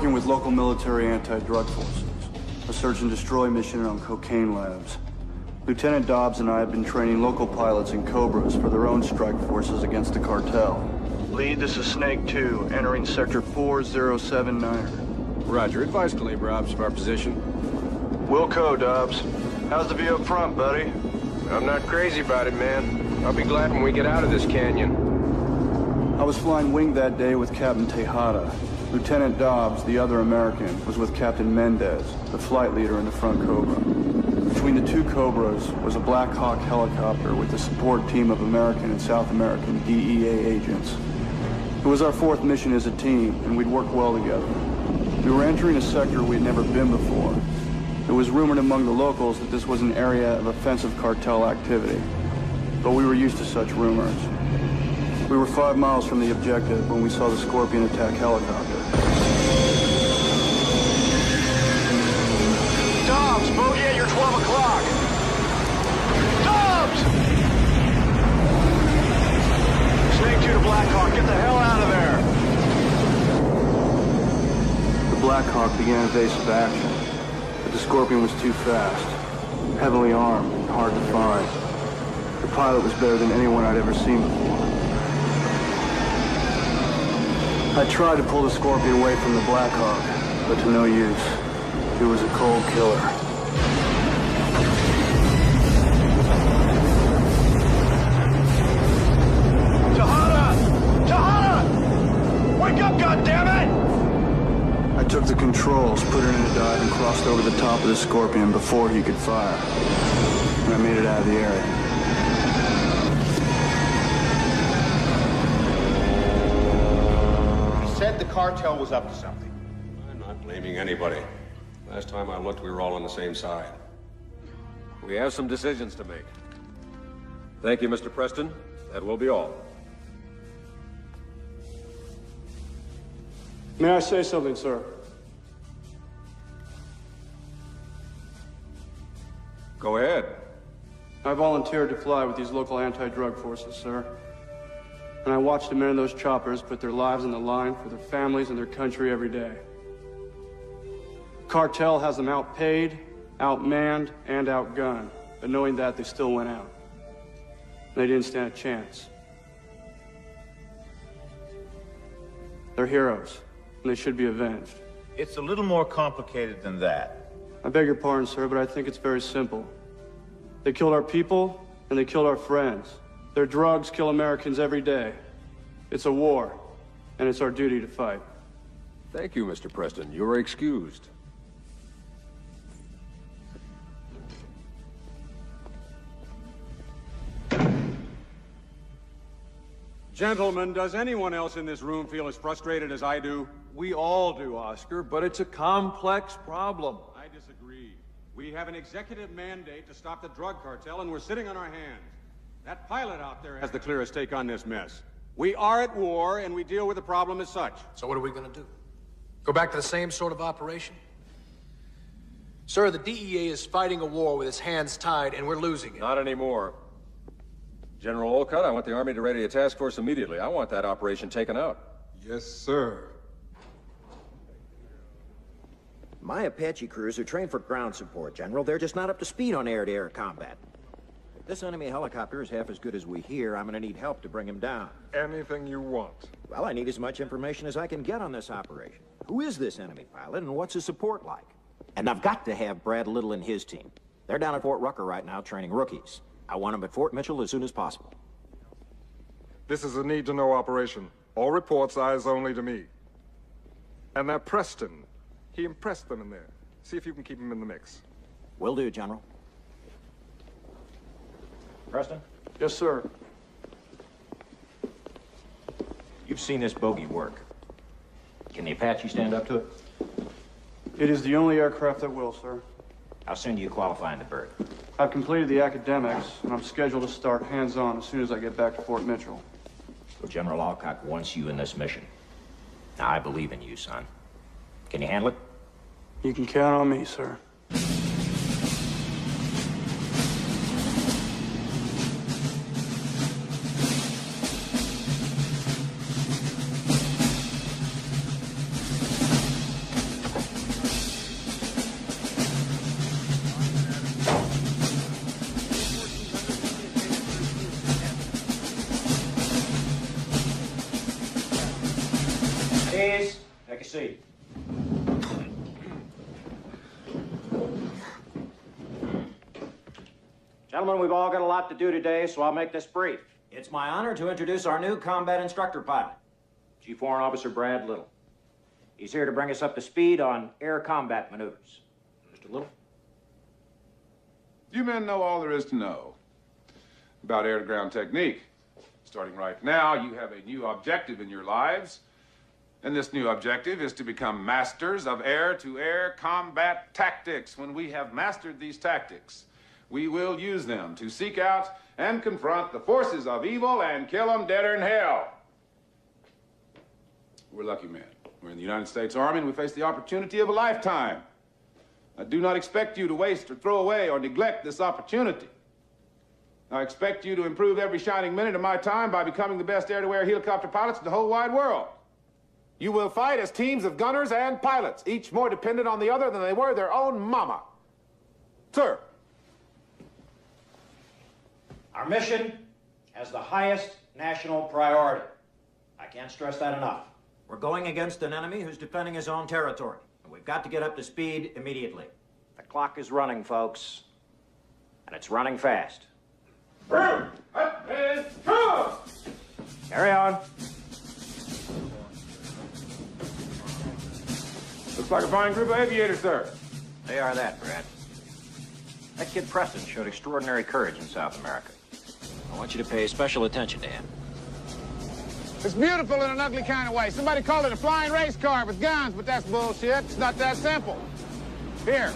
working with local military anti-drug forces. A search and destroy mission on cocaine labs. Lieutenant Dobbs and I have been training local pilots in Cobras for their own strike forces against the cartel. Lead, this is Snake 2, entering Sector 4079. Roger. Advise Calibre Ops of our position. Wilco, Dobbs. How's the view up front, buddy? I'm not crazy about it, man. I'll be glad when we get out of this canyon. I was flying wing that day with Captain Tejada. Lieutenant Dobbs, the other American, was with Captain Mendez, the flight leader in the front Cobra. Between the two Cobras was a Black Hawk helicopter with a support team of American and South American DEA agents. It was our fourth mission as a team, and we'd worked well together. We were entering a sector we'd never been before. It was rumored among the locals that this was an area of offensive cartel activity, but we were used to such rumors. We were 5 miles from the objective when we saw the Scorpion attack helicopter. Dobbs, bogey at your 12 o'clock. Dobbs! Snake 2 to Black Hawk, get the hell out of there. The Black Hawk began evasive action, but the Scorpion was too fast, heavily armed, and hard to find. The pilot was better than anyone I'd ever seen before. I tried to pull the Scorpion away from the Black Hawk, but to no use. It was a cold killer. Tejada! Tejada! Wake up, goddammit! I took the controls, put it in a dive, and crossed over the top of the Scorpion before he could fire. And I made it out of the area. Said the cartel was up to something. I'm not blaming anybody. Last time I looked, we were all on the same side. We have some decisions to make. Thank you, Mr. Preston. That will be all. May I say something, sir? Go ahead. I volunteered to fly with these local anti-drug forces, sir. And I watched the men in those choppers put their lives on the line for their families and their country every day. The cartel has them outpaid, outmanned, and outgunned. But knowing that, they still went out. They didn't stand a chance. They're heroes, and they should be avenged. It's a little more complicated than that. I beg your pardon, sir, but I think it's very simple. They killed our people, and they killed our friends. Their drugs kill Americans every day. It's a war, and it's our duty to fight. Thank you, Mr. Preston. You are excused. Gentlemen, does anyone else in this room feel as frustrated as I do? We all do, Oscar, but it's a complex problem. I disagree. We have an executive mandate to stop the drug cartel, and we're sitting on our hands. That pilot out there has the clearest take on this mess. We are at war, and we deal with the problem as such. So what are we going to do? Go back to the same sort of operation? Sir, the DEA is fighting a war with its hands tied, and we're losing it. Not anymore. General Olcott, I want the Army to ready a task force immediately. I want that operation taken out. Yes, sir. My Apache crews are trained for ground support, General. They're just not up to speed on air-to-air combat. If this enemy helicopter is half as good as we hear, I'm gonna need help to bring him down. Anything you want. Well, I need as much information as I can get on this operation. Who is this enemy pilot, and what's his support like? And I've got to have Brad Little and his team. They're down at Fort Rucker right now training rookies. I want them at Fort Mitchell as soon as possible. This is a need-to-know operation. All reports eyes only to me. And that Preston, he impressed them in there. See if you can keep him in the mix. Will do, General. Preston? Yes, sir. You've seen this bogey work. Can the Apache stand up to it? It is the only aircraft that will, sir. How soon do you qualify in the bird? I've completed the academics, and I'm scheduled to start hands-on as soon as I get back to Fort Mitchell. Well, General Alcock wants you in this mission. Now, I believe in you, son. Can you handle it? You can count on me, sir. Please, take a seat. Gentlemen, we've all got a lot to do today, so I'll make this brief. It's my honor to introduce our new combat instructor pilot, Chief Warrant Officer Brad Little. He's here to bring us up to speed on air combat maneuvers. Mr. Little? You men know all there is to know about air-to-ground technique. Starting right now, you have a new objective in your lives, and this new objective is to become masters of air-to-air combat tactics. When we have mastered these tactics, we will use them to seek out and confront the forces of evil and kill them deader than hell. We're lucky men. We're in the United States Army, and we face the opportunity of a lifetime. I do not expect you to waste or throw away or neglect this opportunity. I expect you to improve every shining minute of my time by becoming the best air-to-air helicopter pilots in the whole wide world. You will fight as teams of gunners and pilots, each more dependent on the other than they were their own mama. Sir. Our mission has the highest national priority. I can't stress that enough. We're going against an enemy who's defending his own territory. And we've got to get up to speed immediately. The clock is running, folks. And it's running fast. Carry on. Looks like a fine group of aviators, sir. They are that, Brad. That kid Preston showed extraordinary courage in South America. I want you to pay special attention to him. It's beautiful in an ugly kind of way. Somebody called it a flying race car with guns, but that's bullshit. It's not that simple. Here.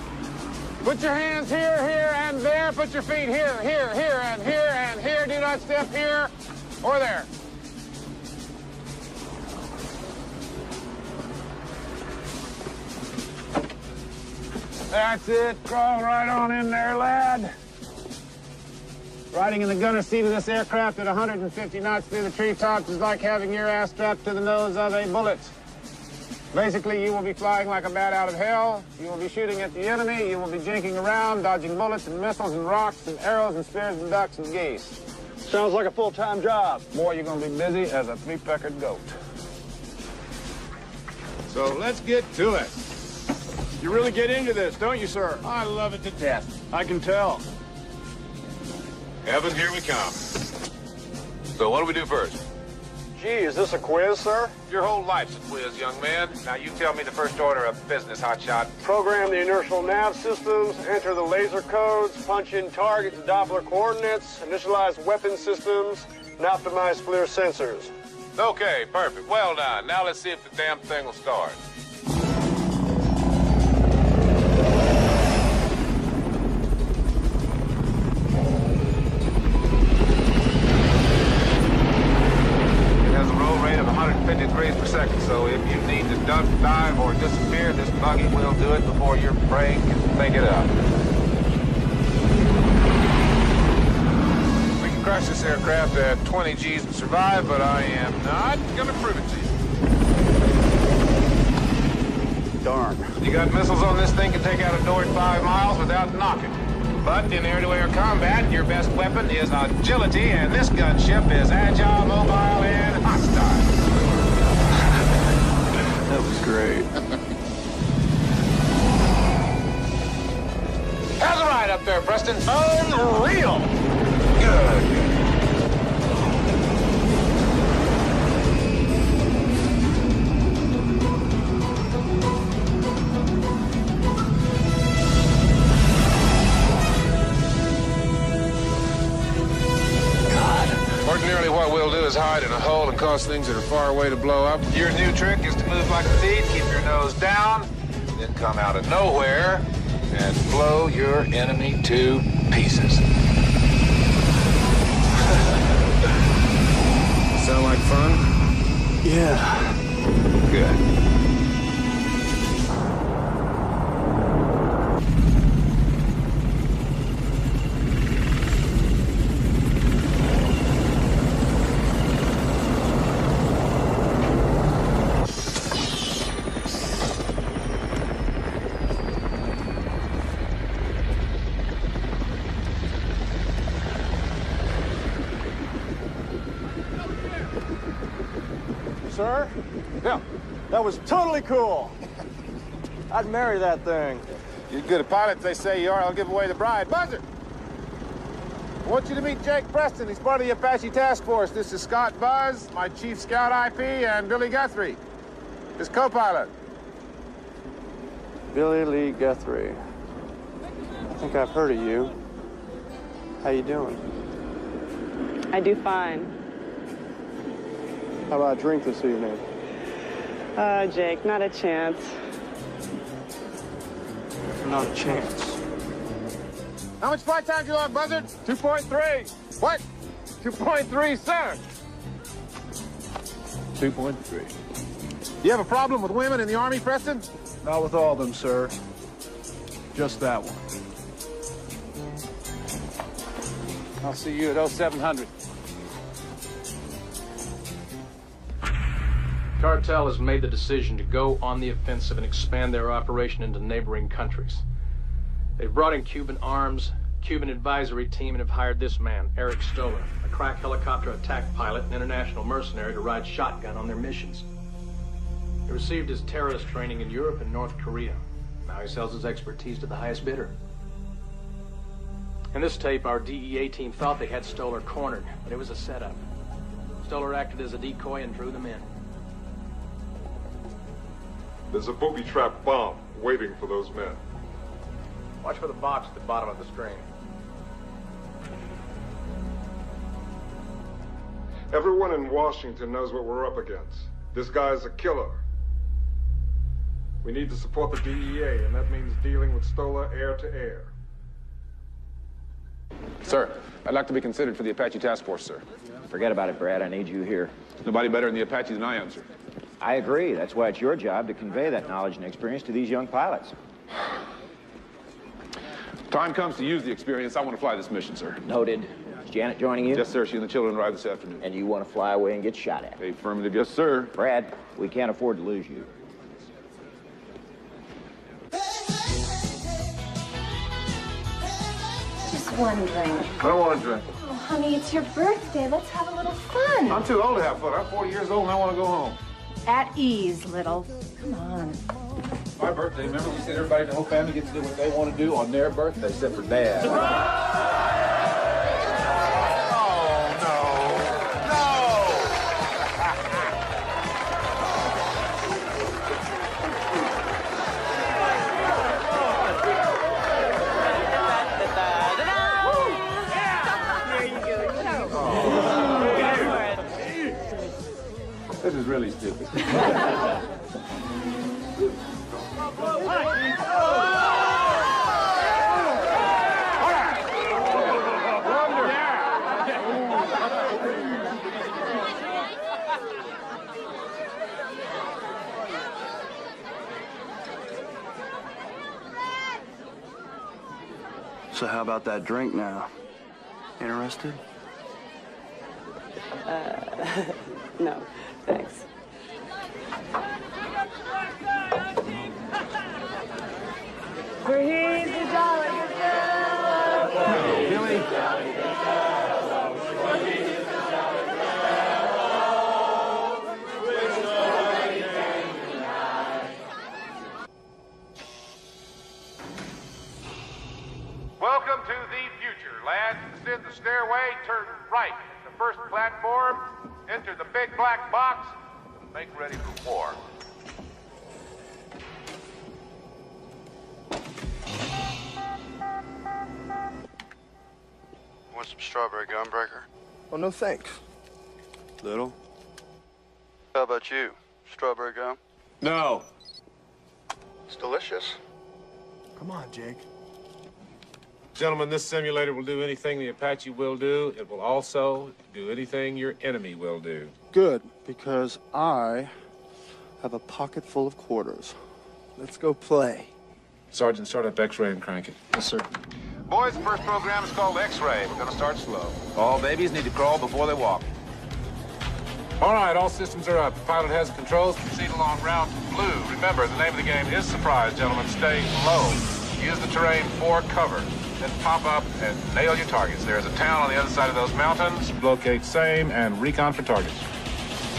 Put your hands here, here, and there. Put your feet here, here, here, and here, and here. Do not step here or there. That's it. Crawl right on in there, lad. Riding in the gunner seat of this aircraft at 150 knots through the treetops is like having your ass strapped to the nose of a bullet. Basically, you will be flying like a bat out of hell. You will be shooting at the enemy. You will be jinking around, dodging bullets and missiles and rocks and arrows and spears and ducks and geese. Sounds like a full-time job. Boy, you're going to be busy as a three-peckered goat. So let's get to it. You really get into this, don't you, sir? I love it to death. I can tell. Evan, here we come. So what do we do first? Gee, is this a quiz, sir? Your whole life's a quiz, young man. Now you tell me the first order of business, hotshot. Program the inertial nav systems, enter the laser codes, punch in target and Doppler coordinates, initialize weapon systems, and optimize FLIR sensors. Okay, perfect. Well done. Now let's see if the damn thing will start. It has a roll rate of 150 degrees per second, so if you need to duck, dive, or disappear, this buggy will do it before your brain can think it up. We can crush this aircraft at 20 G's and survive, but I am not going to prove it to you. Darn. You got missiles on this thing, can take out a door at 5 miles without knocking. But in air-to-air combat, your best weapon is agility, and this gunship is agile, mobile, and hostile. That was great. How's the ride up there, Preston? Unreal! Good. Ordinarily, what we'll do is hide in a hole and cause things that are far away to blow up. Your new trick is to move like a thief, keep your nose down, then come out of nowhere and blow your enemy to pieces. Sound like fun? Yeah. Good. Sir? Yeah, that was totally cool. I'd marry that thing. You're good at pilots, they say you are. I'll give away the bride. Buzzer! I want you to meet Jake Preston. He's part of the Apache Task Force. This is Scott Buzz, my chief scout IP, and Billy Guthrie, his co-pilot. Billy Lee Guthrie. I think I've heard of you. How you doing? I do fine. How about a drink this evening? Jake, not a chance. Not a chance. How much flight time do you log, Buzzard? 2.3. What? 2.3, sir. 2.3. You have a problem with women in the Army, Preston? Not with all of them, sir. Just that one. I'll see you at 0700. Cartel has made the decision to go on the offensive and expand their operation into neighboring countries. They've brought in Cuban arms, Cuban advisory team, and have hired this man, Eric Stoller, a crack helicopter attack pilot and international mercenary, to ride shotgun on their missions. He received his terrorist training in Europe and North Korea. Now he sells his expertise to the highest bidder. In this tape, our DEA team thought they had Stoller cornered, but it was a setup. Stoller acted as a decoy and drew them in. There's a booby trap bomb waiting for those men. Watch for the box at the bottom of the screen. Everyone in Washington knows what we're up against. This guy's a killer. We need to support the DEA, and that means dealing with Stoller air to air. Sir, I'd like to be considered for the Apache Task Force, sir. Forget about it, Brad. I need you here. Nobody better in the Apache than I am, sir. I agree. That's why it's your job to convey that knowledge and experience to these young pilots. Time comes to use the experience. I want to fly this mission, sir. Noted. Is Janet joining you? Yes, sir. She and the children arrive this afternoon. And you want to fly away and get shot at? Affirmative, yes, sir. Brad, we can't afford to lose you. Just one drink. I don't want to drink. Oh, honey, it's your birthday. Let's have a little fun. I'm too old to have fun. I'm 40 years old and I want to go home. At ease, little. Come on. My birthday, remember we said everybody in the whole family gets to do what they want to do on their birthday, except for Dad. This is really stupid. So how about that drink now? Interested? No, thanks. For he's a dollar Billy. Welcome to the future, lads. Descend the stairway, turn right at the first platform, enter the big black box, and make ready for war. Want some strawberry gunbreaker? Oh, no thanks. Little? How about you? Strawberry gum? No. It's delicious. Come on, Jake. Gentlemen, this simulator will do anything the Apache will do. It will also do anything your enemy will do. Good, because I have a pocket full of quarters. Let's go play. Sergeant, start up X-ray and crank it. Yes, sir. Boys, the first program is called X-ray. We're going to start slow. All babies need to crawl before they walk. All right, all systems are up. The pilot has the controls. Proceed along route blue. Remember, the name of the game is surprise, gentlemen. Stay low. Use the terrain for cover. Then pop up and nail your targets. There's a town on the other side of those mountains. Locate same and recon for targets.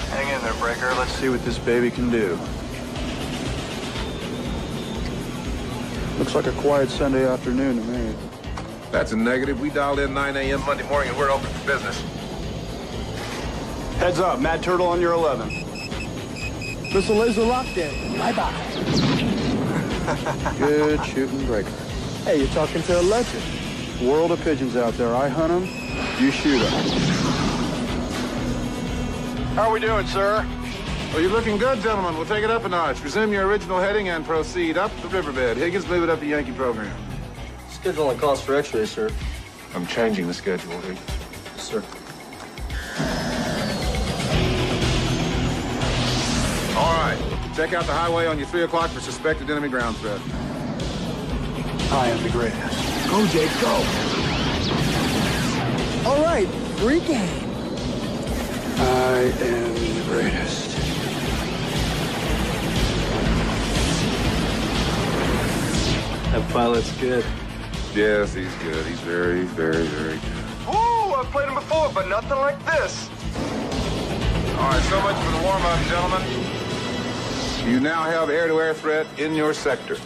Hang in there, Breaker. Let's see what this baby can do. Looks like a quiet Sunday afternoon to me. That's a negative. We dialed in 9 a.m. Monday morning and we're open for business. Heads up, Mad Turtle on your 11. Missile laser lockdown. Bye-bye. Good shooting, Breaker. Hey, you're talking to a legend. World of pigeons out there. I hunt them, you shoot them. How are we doing, sir? Well, you're looking good, gentlemen. We'll take it up a notch. Resume your original heading and proceed up the riverbed. Higgins, move it up the Yankee program. Schedule only calls for X-rays, sir. I'm changing the schedule, Higgins. Sir. All right. Check out the highway on your 3 o'clock for suspected enemy ground threat. I am the greatest. Go, Jake, go. All right, free game. I am the greatest. That pilot's good. Yes, he's good. He's very, very, very good. Ooh, I've played him before, but nothing like this. All right, so much for the warm-up, gentlemen. You now have air-to-air threat in your sector.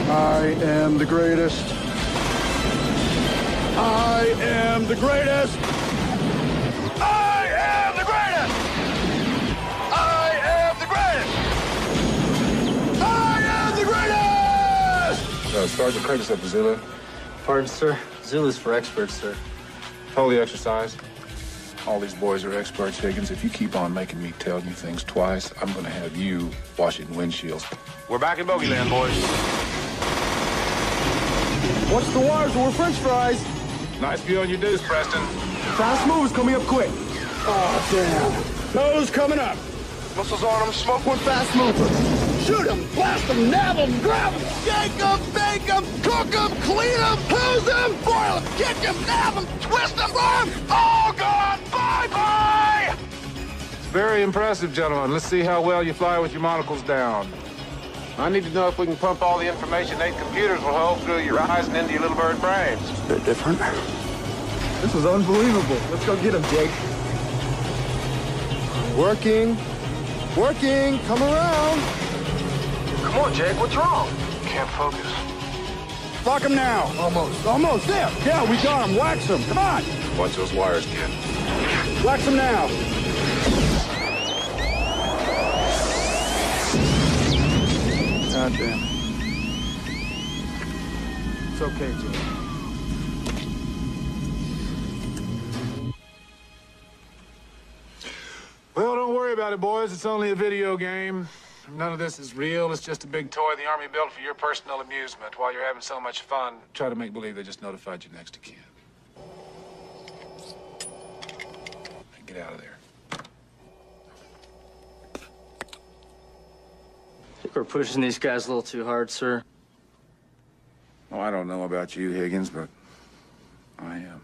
I am the greatest. I am the greatest. I am the greatest. I am the greatest. I am the greatest. Sergeant Curtis up to Zulu. Pardon, sir. Zulu's for experts, sir. Hold the exercise. All these boys are experts, Higgins. If you keep on making me tell you things twice, I'm going to have you washing windshields. We're back in Bogey Land, boys. Watch the wires, we're French fries. Nice view on your deuce, Preston. Fast moves coming up quick. Oh, damn. Nose coming up. Missiles on them, smoke One fast mover. Shoot him, blast him, nab him, grab him, shake him, bake him, cook him, clean him, hose him, boil him, kick him, nab him, twist him, arm. all gone. Bye-bye. Very impressive, gentlemen. Let's see how well you fly with your monocles down. I need to know if we can pump all the information 8 computers will hold through your eyes and into your little bird brains. It's a bit different. This was unbelievable. Let's go get him, Jake. Working. Working. Come around. Come on, Jake, what's wrong? Can't focus. Lock him now. Almost. Almost. There. Yeah, we got him. Wax him. Come on. Watch those wires, kid. Wax him now. God damn it. It's okay, Jake. Well, don't worry about it, boys. It's only a video game. None of this is real. It's just a big toy the Army built for your personal amusement. While you're having so much fun, try to make believe they just notified you next of kin. Get out of there. I think we're pushing these guys a little too hard, sir. Oh, I don't know about you, Higgins, but I am.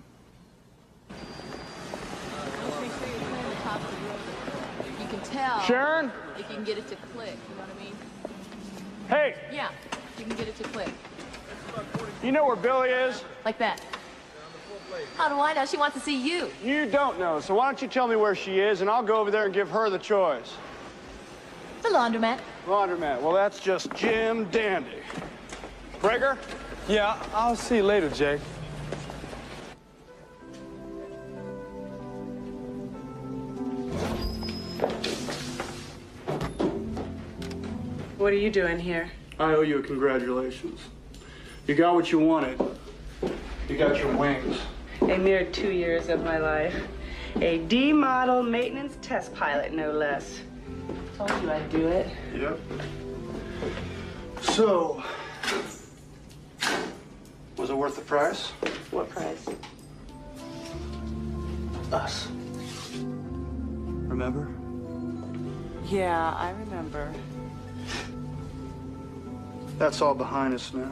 You can tell. Sharon? If you can get it to click, you know what I mean? Hey, Yeah, you can get it to click. you know where Billy is? Like that. How do I know? She wants to see you. You don't know, so why don't you tell me where she is, and I'll go over there and give her the choice. The laundromat. Laundromat. Well, that's just Jim Dandy. Breaker? Yeah, I'll see you later, Jake. What are you doing here? I owe you a congratulations. You got what you wanted. You got your wings. A mere 2 years of my life. A D-model maintenance test pilot, no less. Told you I'd do it. Yep. So, was it worth the price? What price? Us. Remember? Yeah, I remember. That's all behind us now.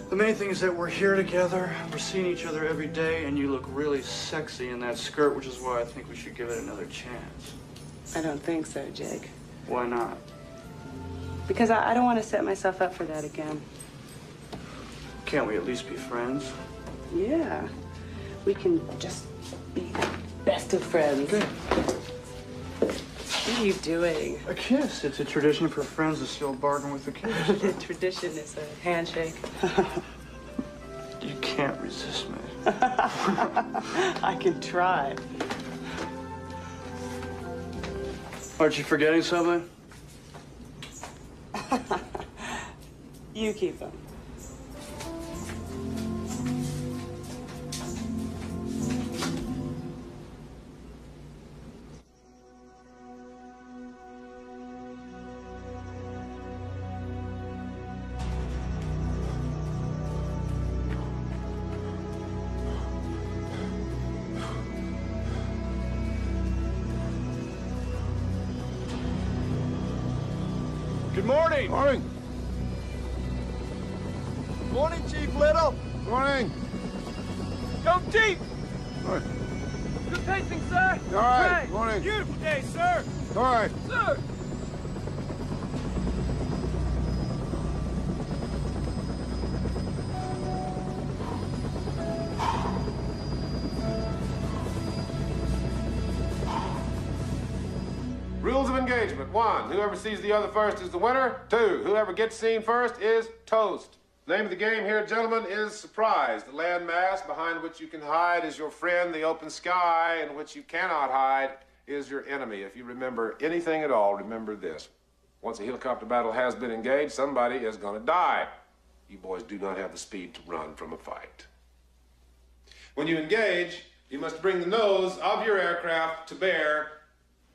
The main thing is that we're here together, we're seeing each other every day, and you look really sexy in that skirt, which is why I think we should give it another chance. I don't think so, Jake. Why not? Because I don't want to set myself up for that again. Can't we at least be friends? Yeah. We can just be best of friends. Good. What are you doing? A kiss. It's a tradition for friends to still bargain with the kiss. The tradition is a handshake. You can't resist me. I can try. Aren't you forgetting something? You keep them. Good morning. Morning. Morning, Chief Little. Morning. Go deep. Morning. Good pacing, sir. All right. Great. Morning. Beautiful day, sir. All right. Sir. Rules of engagement. 1, whoever sees the other first is the winner. 2, whoever gets seen first is toast. Name of the game here, gentlemen, is surprise. The landmass behind which you can hide is your friend. The open sky in which you cannot hide is your enemy. If you remember anything at all, remember this. Once a helicopter battle has been engaged, somebody is going to die. You boys do not have the speed to run from a fight. When you engage, you must bring the nose of your aircraft to bear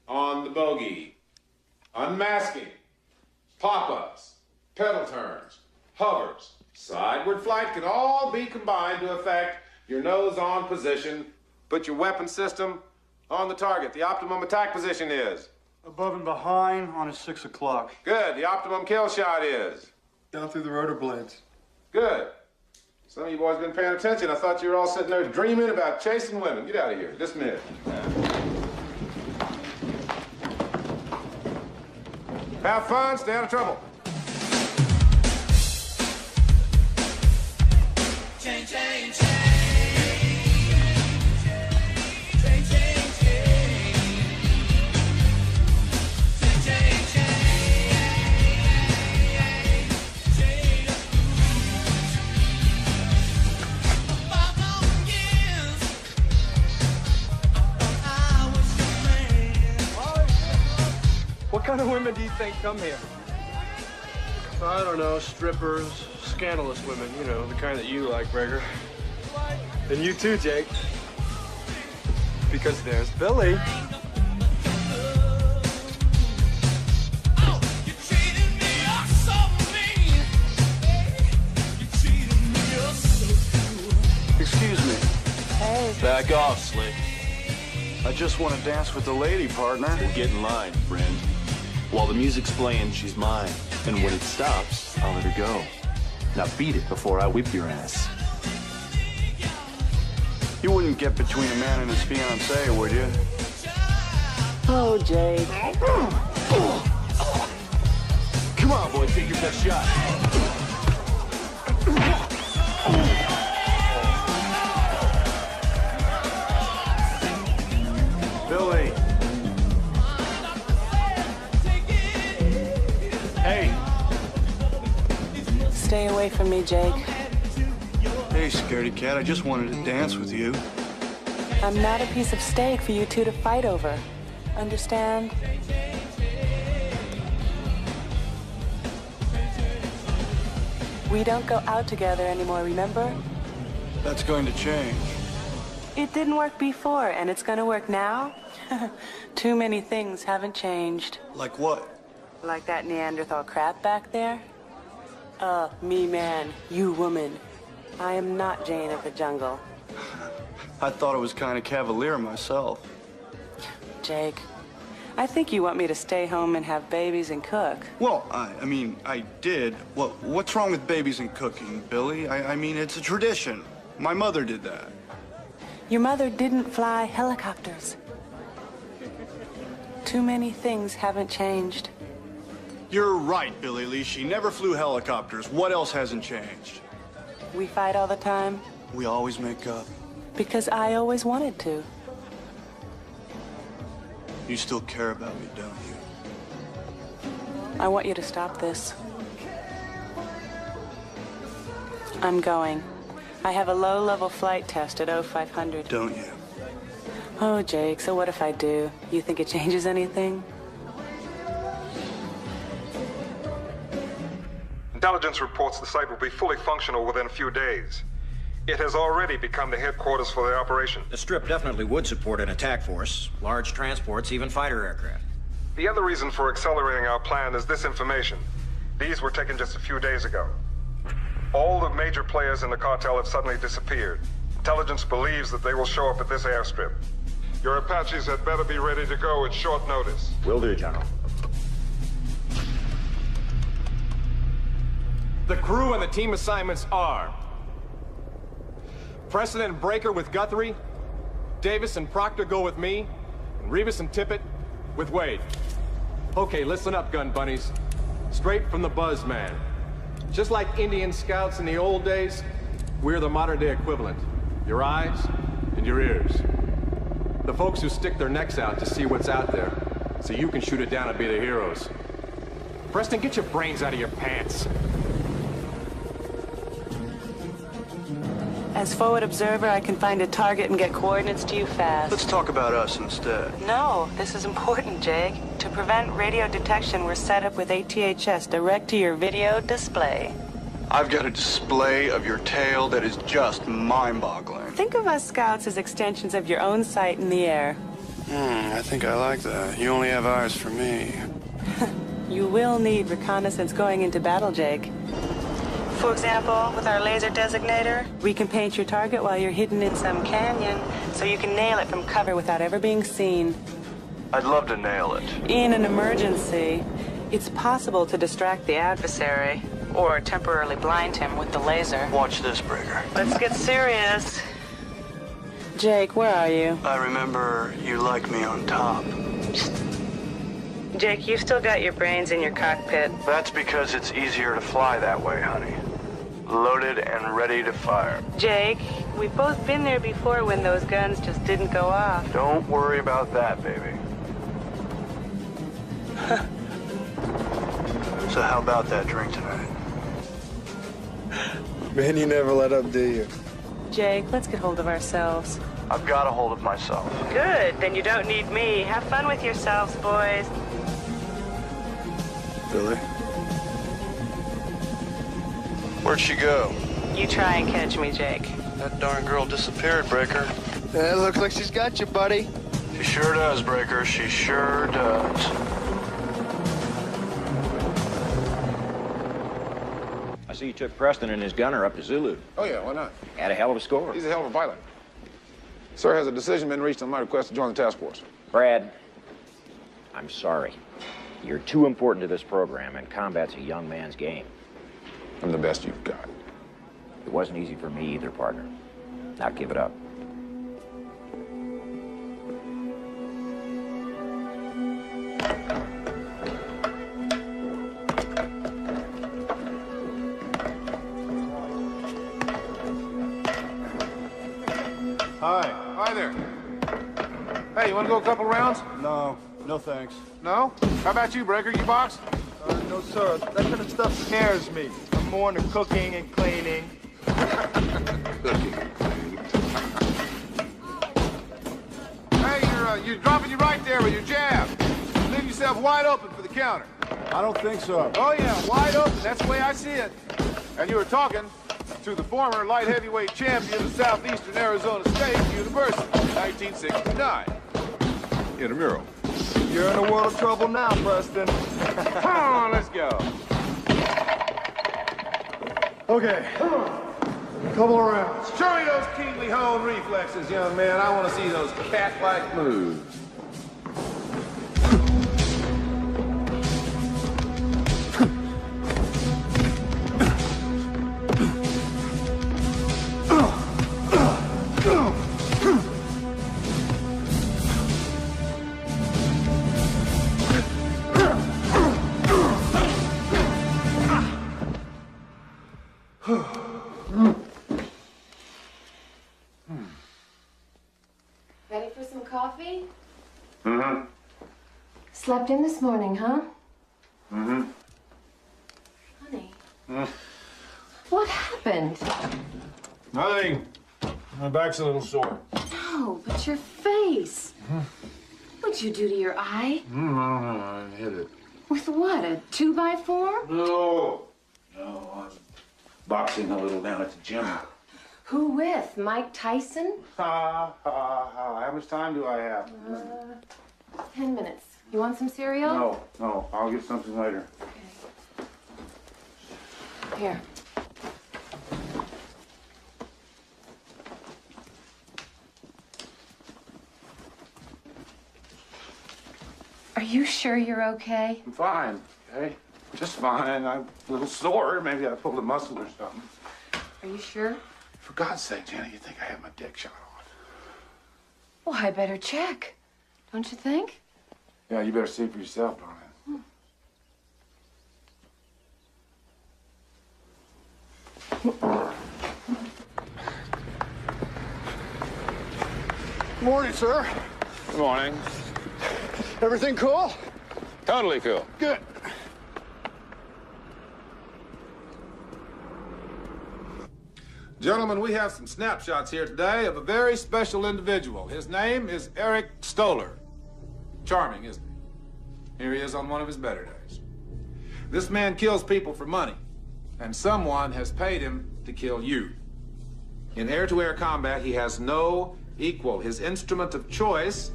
on the bogey. Unmasking, pop-ups, pedal turns, hovers, sideward flight can all be combined to affect your nose on position. Put your weapon system on the target. The optimum attack position is? Above and behind on a 6 o'clock. Good. The optimum kill shot is? Down through the rotor blades. Good. Some of you boys been paying attention. I thought you were all sitting there dreaming about chasing women. Get out of here. Dismiss. Have fun, stay out of trouble. Change, change, What kind of women do you think come here? I don't know, strippers, scandalous women, you know, the kind that you like, Gregor. And you too, Jake. Because there's Billy. Excuse me. Hey. Back off, Slick. I just want to dance with the lady, partner. Well, get in line, friend. While the music's playing, she's mine. And when it stops, I'll let her go. Now beat it before I whip your ass. You wouldn't get between a man and his fiancée, would you? Oh, Jake. Come on, boy, take your best shot. Billy. Hey. Stay away from me, Jake. Hey, scaredy cat, I just wanted to dance with you. I'm not a piece of steak for you two to fight over. Understand? We don't go out together anymore, remember? That's going to change. It didn't work before, and it's gonna work now? Too many things haven't changed. Like what? Like that Neanderthal crap back there? Me man, you woman. I am not Jane of the jungle. I thought it was kind of cavalier myself. Jake, I think you want me to stay home and have babies and cook. Well, I mean, I did. What's wrong with babies and cooking, Billy? I mean, it's a tradition. My mother did that. Your mother didn't fly helicopters. Too many things haven't changed. You're right, Billy Lee. She never flew helicopters. What else hasn't changed? We fight all the time. We always make up. Because I always wanted to. You still care about me, don't you? I want you to stop this. I'm going. I have a low-level flight test at 0500. Don't you? Oh, Jake, so what if I do? You think it changes anything? Intelligence reports the site will be fully functional within a few days. It has already become the headquarters for the operation. The Strip definitely would support an attack force, large transports, even fighter aircraft. The other reason for accelerating our plan is this information. These were taken just a few days ago. All the major players in the cartel have suddenly disappeared. Intelligence believes that they will show up at this airstrip. Your Apaches had better be ready to go at short notice. Will do, General. The crew and the team assignments are Preston and Breaker with Guthrie, Davis and Proctor go with me, and Rivas and Tippett with Wade. Okay, listen up, gun bunnies. Straight from the buzz man. Just like Indian scouts in the old days, we're the modern-day equivalent. Your eyes and your ears. The folks who stick their necks out to see what's out there, so you can shoot it down and be the heroes. Preston, get your brains out of your pants. As forward observer, I can find a target and get coordinates to you fast. Let's talk about us instead. No, this is important, Jake. To prevent radio detection, we're set up with ATHS direct to your video display. I've got a display of your tail that is just mind-boggling. Think of us scouts as extensions of your own sight in the air. I think I like that. You only have eyes for me. You will need reconnaissance going into battle, Jake. For example, with our laser designator, we can paint your target while you're hidden in some canyon, so you can nail it from cover without ever being seen. I'd love to nail it. In an emergency, it's possible to distract the adversary, or temporarily blind him with the laser. Watch this, Breaker. Let's get serious. Jake, where are you? I remember you liked me on top. Jake, you've still got your brains in your cockpit. That's because it's easier to fly that way, honey. Loaded and ready to fire. Jake, we've both been there before when those guns just didn't go off. Don't worry about that, baby. So how about that drink tonight? Man, you never let up, do you? Jake, let's get hold of ourselves. I've got a hold of myself. Good, then you don't need me. Have fun with yourselves, boys. Billy? Where'd she go? You try and catch me, Jake. That darn girl disappeared, Breaker. It looks like she's got you, buddy. She sure does, Breaker. She sure does. I see you took Preston and his gunner up to Zulu. Oh, yeah, why not? Had a hell of a score. He's a hell of a pilot. Sir, has a decision been reached on my request to join the task force? Brad, I'm sorry. You're too important to this program, and combat's a young man's game. I'm the best you've got. It wasn't easy for me either, partner. Now give it up. Hi. Hi there. Hey, you want to go a couple rounds? No, no thanks. No? How about you, Breaker? You box? No, sir. That kind of stuff scares me. I'm more into cooking and cleaning. Hey, you're dropping you right there with your jab. Leave yourself wide open for the counter. I don't think so. Oh, yeah, wide open. That's the way I see it. And you were talking to the former light heavyweight champion of Southeastern Arizona State University, 1969. Intramural. You're in a world of trouble now, Preston. Come on, let's go. Okay. Couple of rounds. Show me those keenly honed reflexes, young man. I want to see those cat-like moves. Ready for some coffee? Mm-hmm. Slept in this morning, huh? Mm-hmm. Honey, Mm. what happened? Nothing. My back's a little sore. No, but your face. What'd you do to your eye? I hit it. With what, a 2x4? No. No, I was boxing a little down at the gym. Who with? Mike Tyson? How much time do I have? 10 minutes. You want some cereal? No, I'll get something later. Here. Are you sure you're okay? I'm fine, okay? Just fine. I'm a little sore. Maybe I pulled a muscle or something. Are you sure? For God's sake, Jenny, you think I have my dick shot on? Well, I better check. Don't you think? Yeah, you better see for yourself, darling. Morning, sir. Good morning. Everything cool? Totally cool. Good. Gentlemen, we have some snapshots here today of a very special individual. His name is Eric Stoller. Charming, isn't he? Here he is on one of his better days. This man kills people for money, and someone has paid him to kill you. In air-to-air combat, he has no equal. His instrument of choice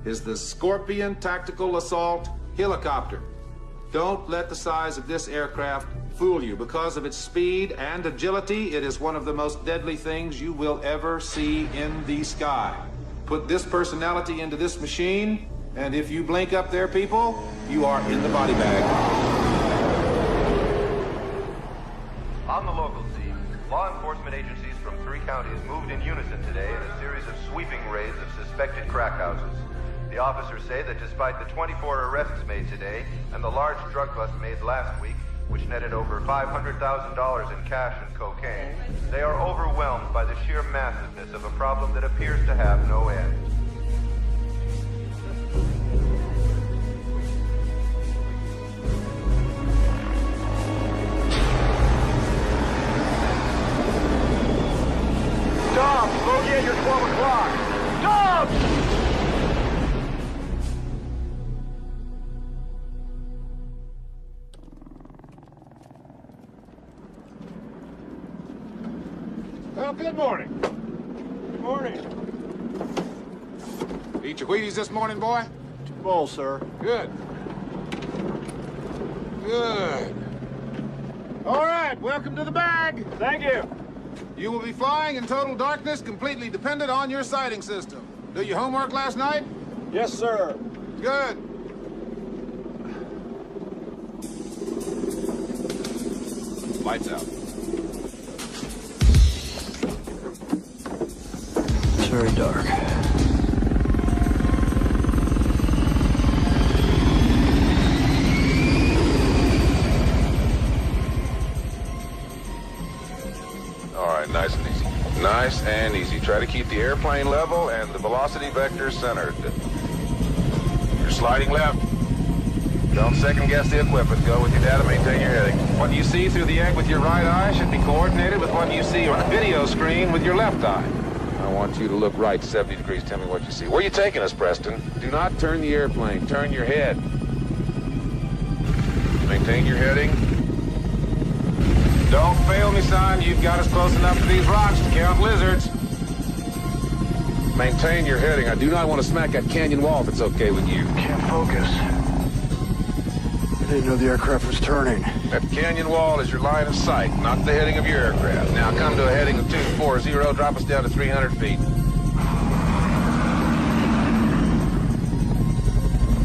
is the Scorpion Tactical Assault Helicopter. Don't let the size of this aircraft fool you. Because of its speed and agility, it is one of the most deadly things you will ever see in the sky. Put this personality into this machine, and if you blink up there, people, you are in the body bag. On the local scene, law enforcement agencies from 3 counties moved in unison today in a series of sweeping raids of suspected crack houses. The officers say that despite the 24 arrests made today and the large drug bust made last week, which netted over $500,000 in cash and cocaine, they are overwhelmed by the sheer massiveness of a problem that appears to have no end. Dobbs, bogey at your 12 o'clock. Dobbs! Well, good morning. Good morning. Eat your Wheaties this morning, boy? 2 bowls, sir. Good. Good. All right, welcome to the bag. Thank you. You will be flying in total darkness, completely dependent on your sighting system. Do your homework last night? Yes, sir. Good. Lights out. It's very dark. All right, nice and easy. Nice and easy. Try to keep the airplane level and the velocity vector centered. You're sliding left. Don't second guess the equipment. Go with your data, maintain your heading. What you see through the egg with your right eye should be coordinated with what you see on a video screen with your left eye. I want you to look right 70 degrees. Tell me what you see. Where are you taking us, Preston? Do not turn the airplane. Turn your head. Maintain your heading. Don't fail me, son. You've got us close enough to these rocks to count lizards. Maintain your heading. I do not want to smack that canyon wall if it's okay with you. Can't focus. I didn't know the aircraft was turning. That canyon wall is your line of sight, not the heading of your aircraft. Now come to a heading of 240. Drop us down to 300 feet.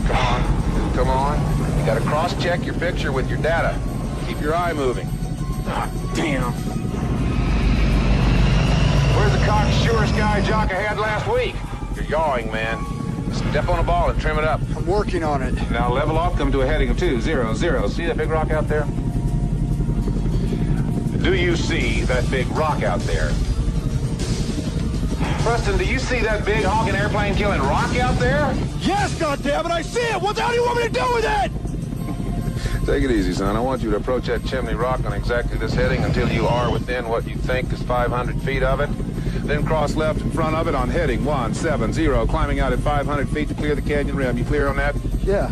Come on. Come on. You got to cross-check your picture with your data. Keep your eye moving. Oh, damn. Where's the cocksure sky jock I had last week? You're yawing, man. Step on a ball and trim it up. I'm working on it. Now level off, come to a heading of 200. See that big rock out there? Do you see that big rock out there? Preston, do you see that big honking airplane killing rock out there? Yes, goddammit! I see it! What the hell do you want me to do with it? Take it easy, son. I want you to approach that chimney rock on exactly this heading until you are within what you think is 500 feet of it. Then cross left in front of it on heading 170, climbing out at 500 feet to clear the canyon rim. You clear on that? Yeah.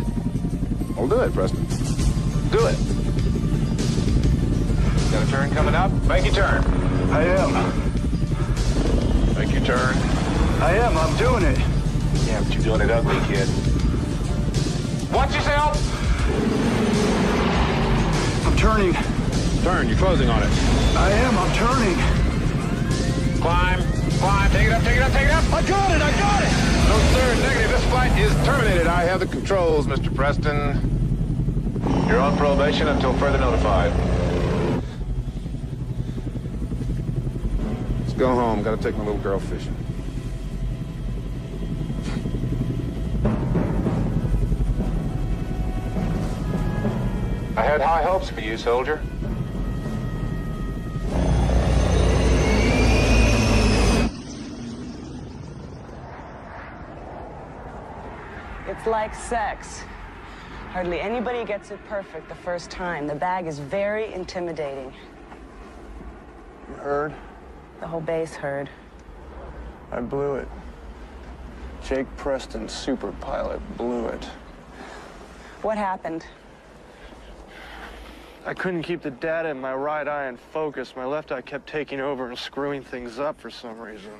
Well, do it, Preston. Do it. Got a turn coming up? Make your turn. I am. Make your turn. I am. I'm doing it. Yeah, but you're doing it ugly, kid. Watch yourself! I'm turning. Turn. You're closing on it. I am. I'm turning. Climb. Climb. Take it up. Take it up. Take it up. I got it! I got it! No, sir. Negative. This flight is terminated. I have the controls, Mr. Preston. You're on probation until further notified. Let's go home. Got to take my little girl fishing. I had high hopes for you, soldier. It's like sex. Hardly anybody gets it perfect the first time. The bag is very intimidating. You heard? The whole base heard. I blew it. Jake Preston, super pilot, blew it. What happened? I couldn't keep the data in my right eye in focus. My left eye kept taking over and screwing things up for some reason.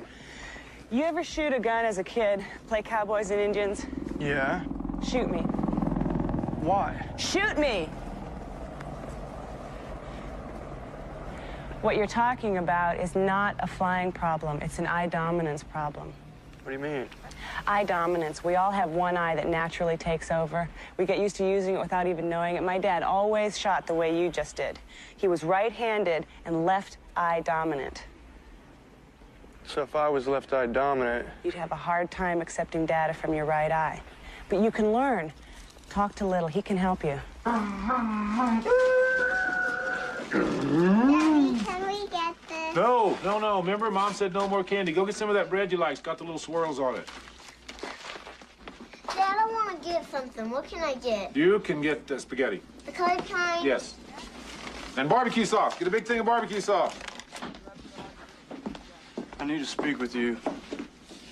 You ever shoot a gun as a kid? Play cowboys and Indians? Yeah? Shoot me. Why? Shoot me! What you're talking about is not a flying problem. It's an eye dominance problem. What do you mean? Eye dominance. We all have one eye that naturally takes over. We get used to using it without even knowing it. My dad always shot the way you just did. He was right-handed and left eye dominant. So if I was left eye dominant... You'd have a hard time accepting data from your right eye. But you can learn. Talk to Little. He can help you. Daddy, can we get this? No. Remember, Mom said no more candy. Go get some of that bread you like. It's got the little swirls on it. Dad, I want to get something. What can I get? You can get spaghetti. The colored kind? Yes. And barbecue sauce. Get a big thing of barbecue sauce. I need to speak with you.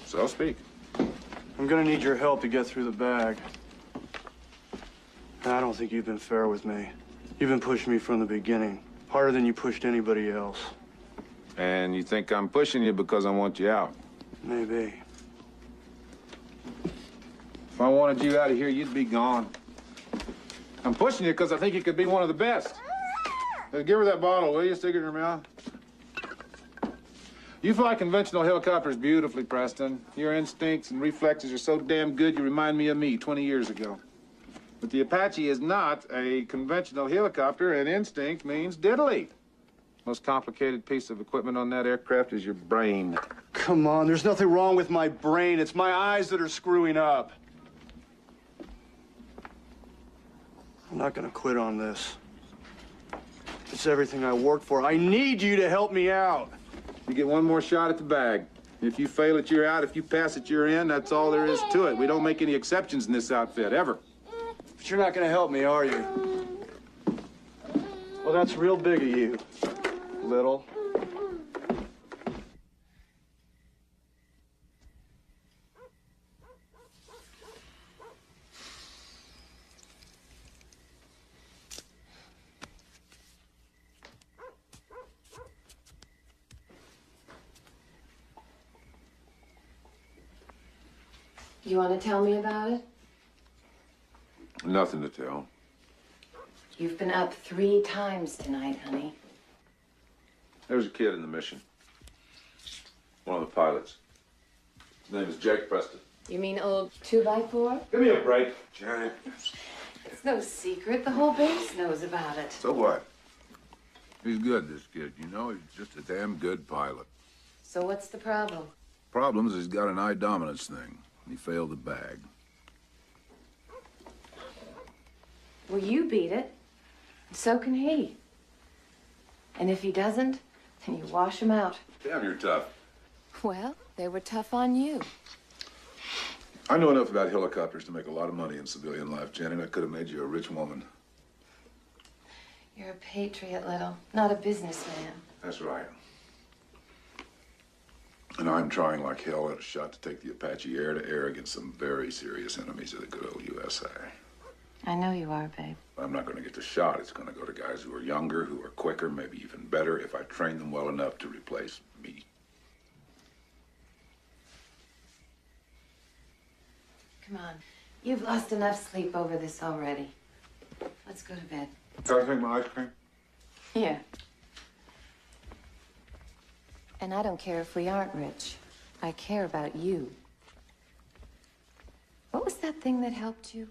So speak. I'm gonna need your help to get through the bag. And I don't think you've been fair with me. You've been pushing me from the beginning. Harder than you pushed anybody else. And you think I'm pushing you because I want you out? Maybe. If I wanted you out of here, you'd be gone. I'm pushing you because I think you could be one of the best. Give her that bottle, will you? Stick it in her mouth. You fly conventional helicopters beautifully, Preston. Your instincts and reflexes are so damn good, you remind me of me 20 years ago. But the Apache is not a conventional helicopter, and instinct means diddly. Most complicated piece of equipment on that aircraft is your brain. Come on, there's nothing wrong with my brain. It's my eyes that are screwing up. I'm not gonna quit on this. It's everything I worked for. I need you to help me out. You get one more shot at the bag. If you fail it, you're out. If you pass it, you're in. That's all there is to it. We don't make any exceptions in this outfit, ever. But you're not gonna help me, are you? Well, that's real big of you, Little. You want to tell me about it? Nothing to tell. You've been up 3 times tonight, honey. There's a kid in the mission. One of the pilots. His name is Jake Preston. You mean old 2x4? Give me a break, Janet. It's no secret. The whole base knows about it. So what? He's good, this kid, you know? He's just a damn good pilot. So what's the problem? Problem is he's got an eye dominance thing. He failed the bag. Well, you beat it. So can he. And if he doesn't, then you wash him out. Damn, you're tough. Well, they were tough on you. I know enough about helicopters to make a lot of money in civilian life, Janet. I could have made you a rich woman. You're a patriot, Little, not a businessman. That's right. And I'm trying like hell at a shot to take the Apache air to air against some very serious enemies of the good old USA. I know you are, babe. I'm not going to get the shot. It's going to go to guys who are younger, who are quicker, maybe even better, if I train them well enough to replace me. Come on. You've lost enough sleep over this already. Let's go to bed. Can I take my ice cream? Yeah. And I don't care if we aren't rich. I care about you. What was that thing that helped you?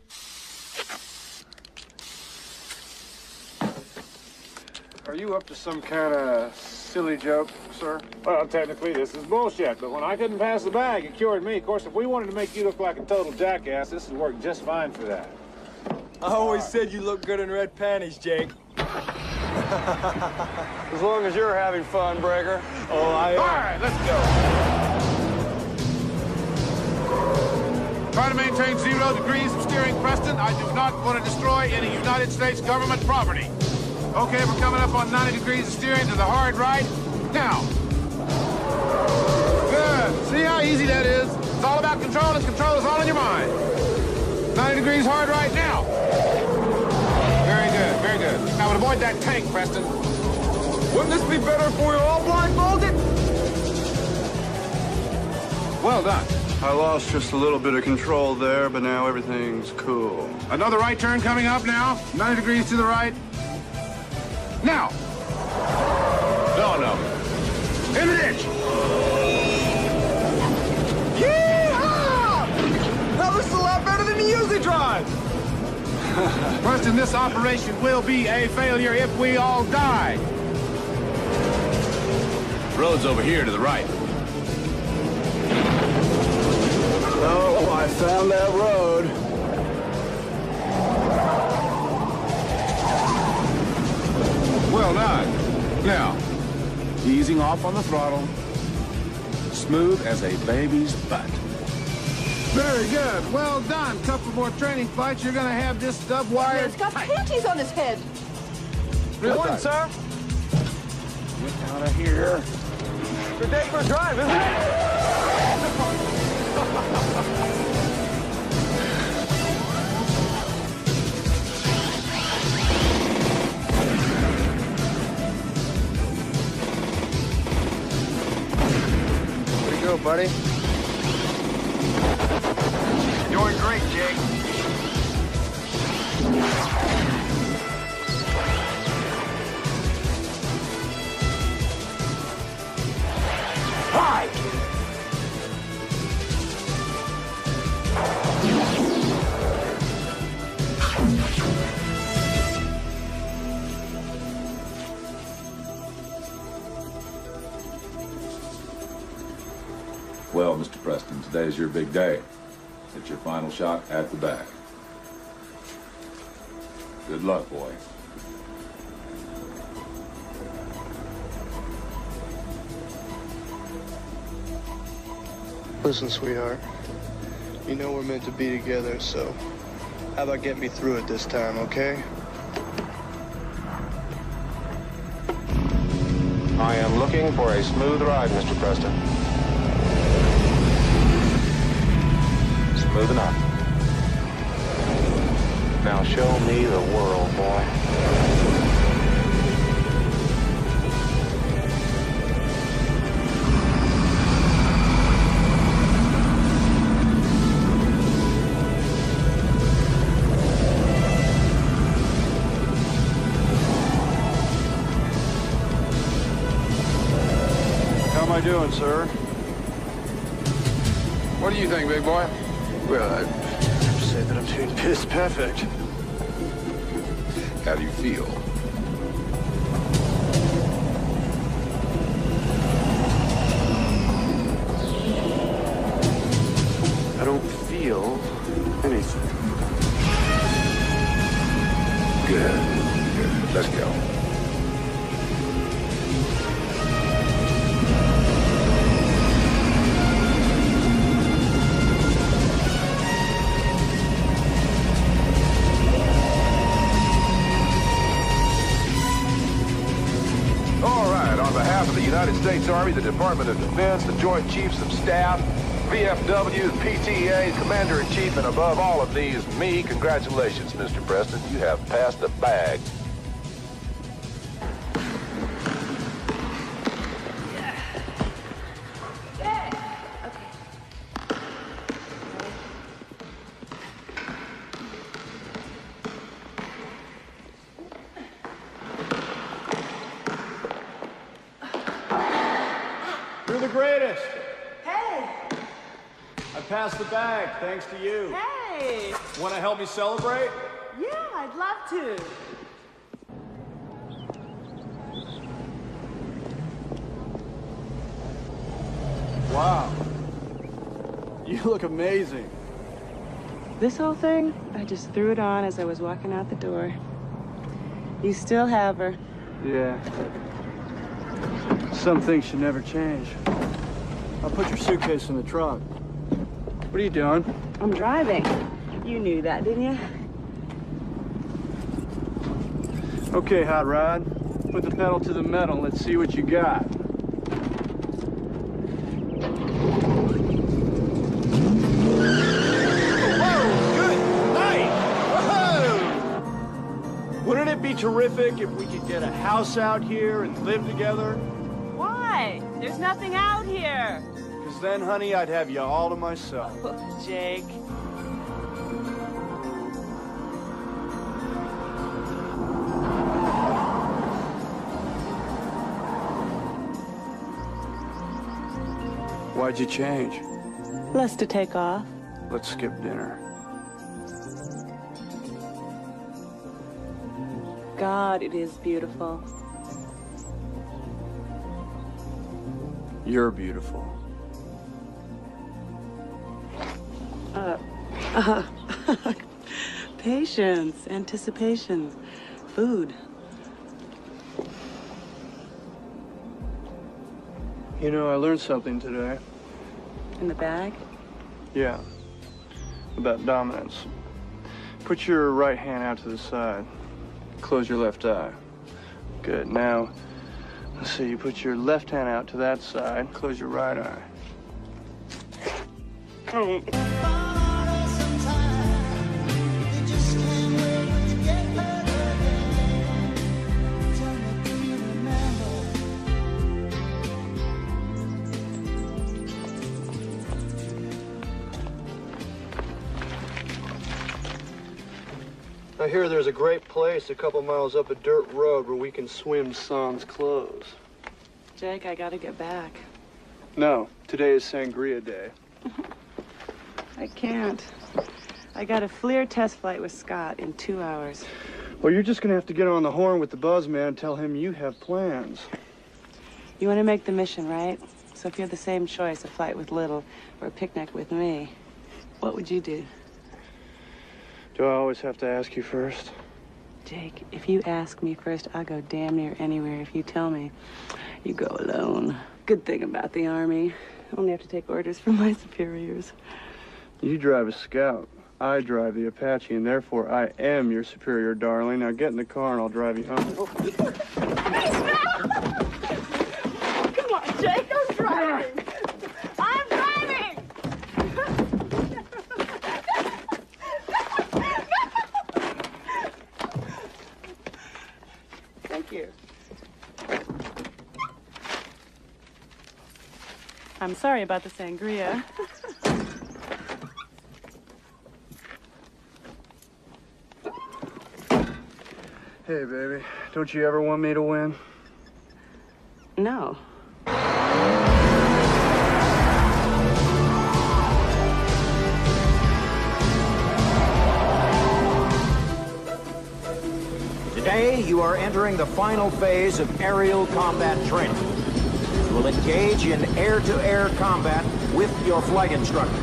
Are you up to some kind of silly joke, sir? Well, technically, this is bullshit, but when I couldn't pass the bag, it cured me. Of course, if we wanted to make you look like a total jackass, this would work just fine for that. I always said you look good in red panties, Jake. As long as you're having fun, Breaker. Oh, All right, let's go. Try to maintain 0 degrees of steering, Preston. I do not want to destroy any United States government property. Okay, we're coming up on 90 degrees of steering to the hard right. Now. Good. See how easy that is? It's all about control, and control is all in your mind. 90 degrees hard right now. Very good, very good. Now, avoid that tank, Preston. Wouldn't this be better if we were all blindfolded? Well done. I lost just a little bit of control there, but now everything's cool. Another right turn coming up now. 90 degrees to the right. Now. No. In the ditch. Yeehaw! Now this is a lot better than you usually drive. Preston, this operation will be a failure if we all die. Road's over here to the right. Oh, I found that road. Well done. Now, easing off on the throttle. Smooth as a baby's butt. Very good. Well done. Couple more training flights. You're going to have this stub wired. It's got panties on his head. Good morning, sir. Get out of here. Good day for a drive, isn't it? Way to go, buddy. Doing great, Jake. Hi! Well, Mr. Preston, today is your big day. It's your final shot at the bag. Good luck, boy. Listen, sweetheart. You know we're meant to be together, so how about getting me through it this time, okay? I am looking for a smooth ride, Mr. Preston. Smooth enough. Now show me the world, boy. How am I doing, sir? What do you think, big boy? Well, I'd say that I'm doing piss perfect. How do you feel? I don't feel anything. Good. Let's go. United States Army, the Department of Defense, the Joint Chiefs of Staff, VFW, PTA, Commander-in-Chief, and above all of these, me, congratulations, Mr. Preston. You have passed the bag. You're the greatest. Hey! I passed the bag, thanks to you. Hey! Want to help me celebrate? Yeah, I'd love to. Wow. You look amazing. This whole thing, I just threw it on as I was walking out the door. You still have her. Yeah. Some things should never change. I'll put your suitcase in the trunk. What are you doing? I'm driving. You knew that, didn't you? Okay, Hot Rod. Put the pedal to the metal. Let's see what you got. Wouldn't it be terrific if we could get a house out here and live together? Why? There's nothing out here. Because then, honey, I'd have you all to myself. Oh, Jake. Why'd you change? Less to take off. Let's skip dinner. God, it is beautiful. You're beautiful. Patience, anticipation, food. You know, I learned something today. In the bag? Yeah. About dominance. Put your right hand out to the side. Close your left eye. Good. Now, let's see. You put your left hand out to that side. Close your right eye. I hear there's a great place a couple miles up a dirt road where we can swim sans clothes. Jake, I gotta get back. No, today is Sangria Day. I can't. I got a FLIR test flight with Scott in 2 hours. Well, you're just gonna have to get on the horn with the buzzman and tell him you have plans. You want to make the mission, right? So if you had the same choice, a flight with Little or a picnic with me, what would you do? Do I always have to ask you first? Jake, if you ask me first, I'll go damn near anywhere. If you tell me, you go alone. Good thing about the Army. I only have to take orders from my superiors. You drive a Scout. I drive the Apache, and therefore I am your superior, darling. Now get in the car and I'll drive you home. Come on, Jake, I'm driving. I'm driving! Thank you. I'm sorry about the sangria. Hey, baby, don't you ever want me to win? No. Today, you are entering the final phase of aerial combat training. You will engage in air-to-air combat with your flight instructor.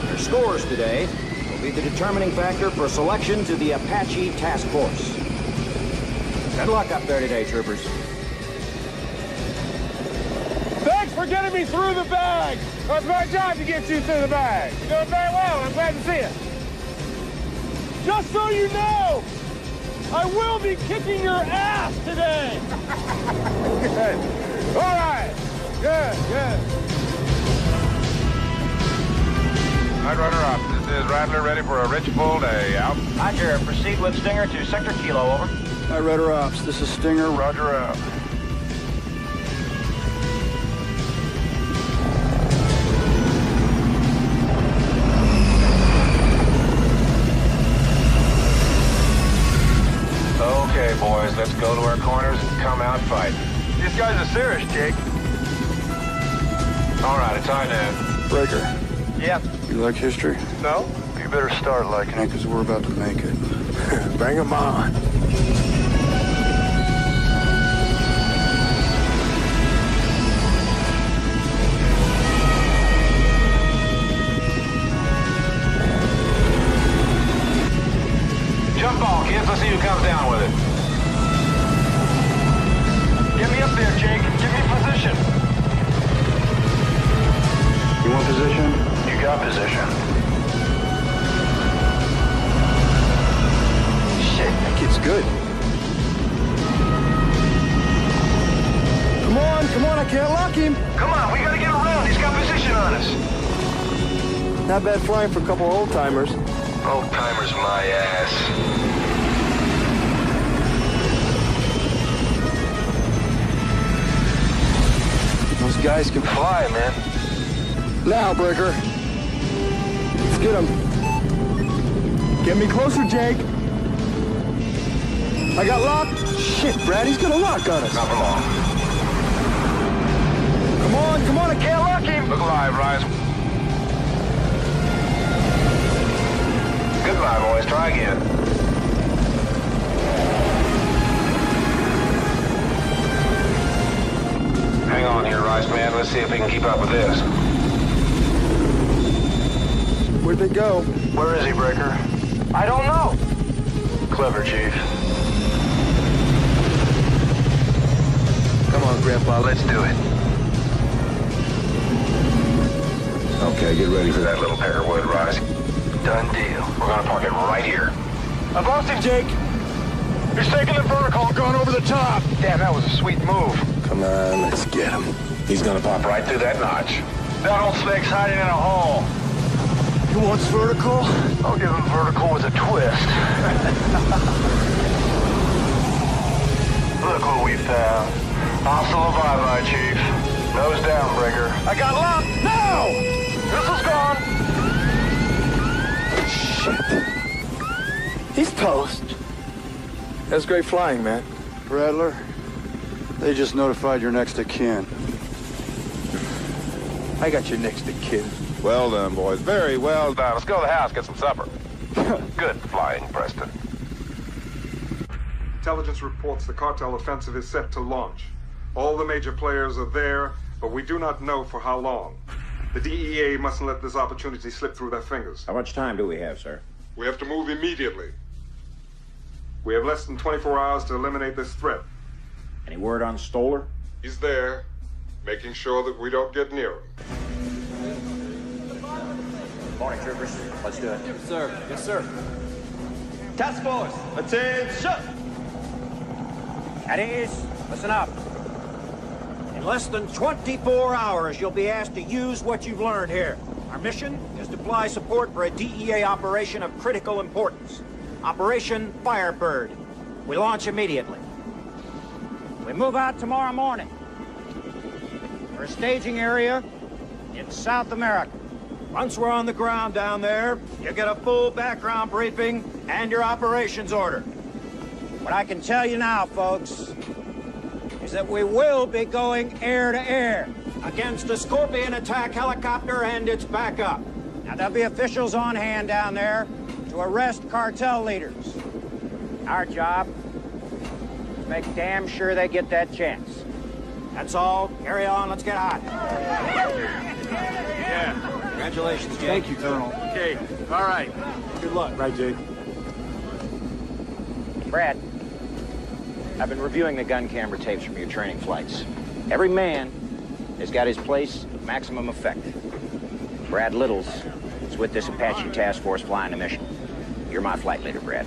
Your scores today will be the determining factor for selection to the Apache Task Force. Good luck up there today, troopers. Thanks for getting me through the bag. It's my job to get you through the bag. You're doing very well. I'm glad to see it. Just so you know, I will be kicking your ass today. Good. All right. Good, good. Night Runner up. This is Rattler ready for a rich full day. Out. Roger. Proceed with Stinger to Sector Kilo, over. Night Raider Ops, this is Stinger. Roger out. Okay, boys, let's go to our corners and come out fighting. These guys are serious, Jake. All right, it's on now. Breaker, Yeah. you like history? No? You better start liking it, because we're about to make it. Bring them on. Jump ball, kids. Let's see who comes down with it. Get me up there, Jake. Give me position. You want position? You got position. Shit, that kid's good. Come on, I can't lock him. Come on, we gotta get around. He's got position on us. Not bad flying for a couple old-timers. Old-timers, my ass. Those guys can fly, man. Now, Breaker. Let's get him. Get me closer, Jake. I got locked. Shit, Brad, he's gonna lock on us. Not for long. Come on, I can't lock him. Look alive, Rise. Goodbye, boys. Try again. Hang on here, Rice Man. Let's see if we can keep up with this. Where'd they go? Where is he, Breaker? I don't know. Clever, Chief. Come on, Grandpa, let's do it. Okay, get ready for that little pair of wood, Rice. Done deal. We're gonna park it right here. I've lost him, Jake. He's taking the vertical and going over the top. Damn, that was a sweet move. Come on, let's get him. He's gonna pop right through that notch. That old snake's hiding in a hole. He wants vertical? I'll give him vertical with a twist. Look what we found. Hostile bye-bye, Chief. Nose down, Breaker. I got locked. No! Missile's gone. Shit. He's toast. That's great flying, man. Rattler, they just notified your next of kin. I got your next to kin. Well done, boys. Very well done. Let's go to the house, get some supper. Good flying, Preston. Intelligence reports the cartel offensive is set to launch. All the major players are there, but we do not know for how long. The DEA mustn't let this opportunity slip through their fingers. How much time do we have, sir? We have to move immediately. We have less than 24 hours to eliminate this threat. Any word on Stoller? He's there, making sure that we don't get near him. Morning, troopers. Let's do it. Yes, sir. Yes, sir. Task force, attention! At ease. Listen up. In less than 24 hours, you'll be asked to use what you've learned here. Our mission is to supply support for a DEA operation of critical importance. Operation Firebird. We launch immediately. We move out tomorrow morning for a staging area in South America. Once we're on the ground down there, you get a full background briefing and your operations order. What I can tell you now, folks, is that we will be going air to air against a Scorpion attack helicopter and its backup. Now, there'll be officials on hand down there to arrest cartel leaders. Our job is to make damn sure they get that chance. That's all. Carry on. Let's get hot. Yeah. Congratulations, Jake. Thank you, Colonel. Okay. All right. Good luck. Right, Jake. Brad, I've been reviewing the gun camera tapes from your training flights. Every man has got his place of maximum effect. Brad Littles is with this Apache task force flying a mission. You're my flight leader, Brad.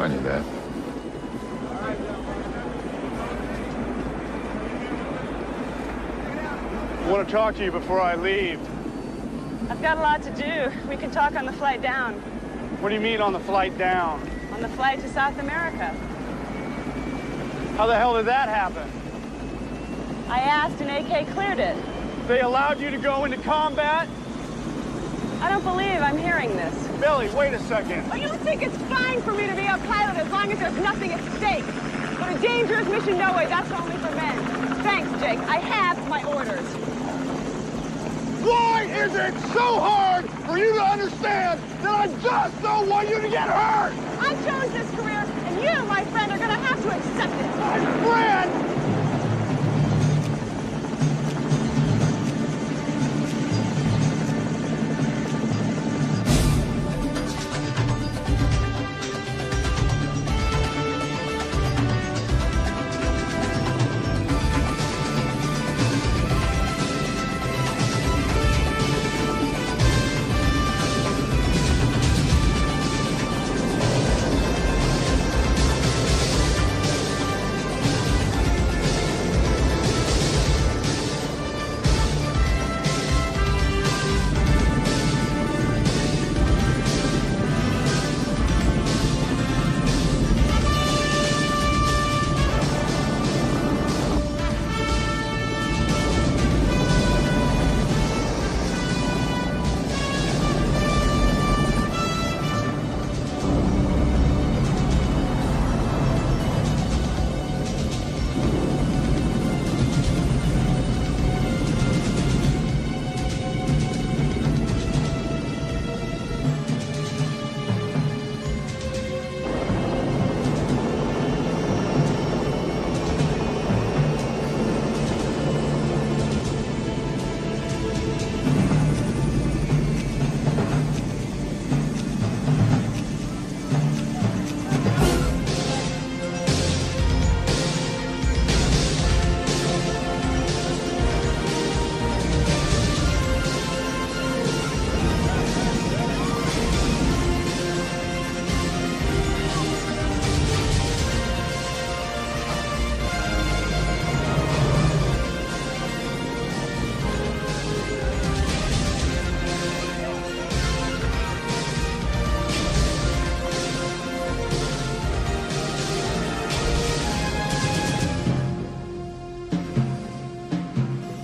I knew that. I want to talk to you before I leave. I've got a lot to do. We can talk on the flight down. What do you mean on the flight down? On the flight to South America. How the hell did that happen? I asked and AK cleared it. They allowed you to go into combat? I don't believe I'm hearing this. Billy, wait a second. Oh, you think it's fine for me to be a pilot as long as there's nothing at stake? But a dangerous mission, no way. That's only for men. Thanks, Jake. I have my orders. Why is it so hard for you to understand that I just don't want you to get hurt? I chose this career, and you, my friend, are going to have to accept it. My friend!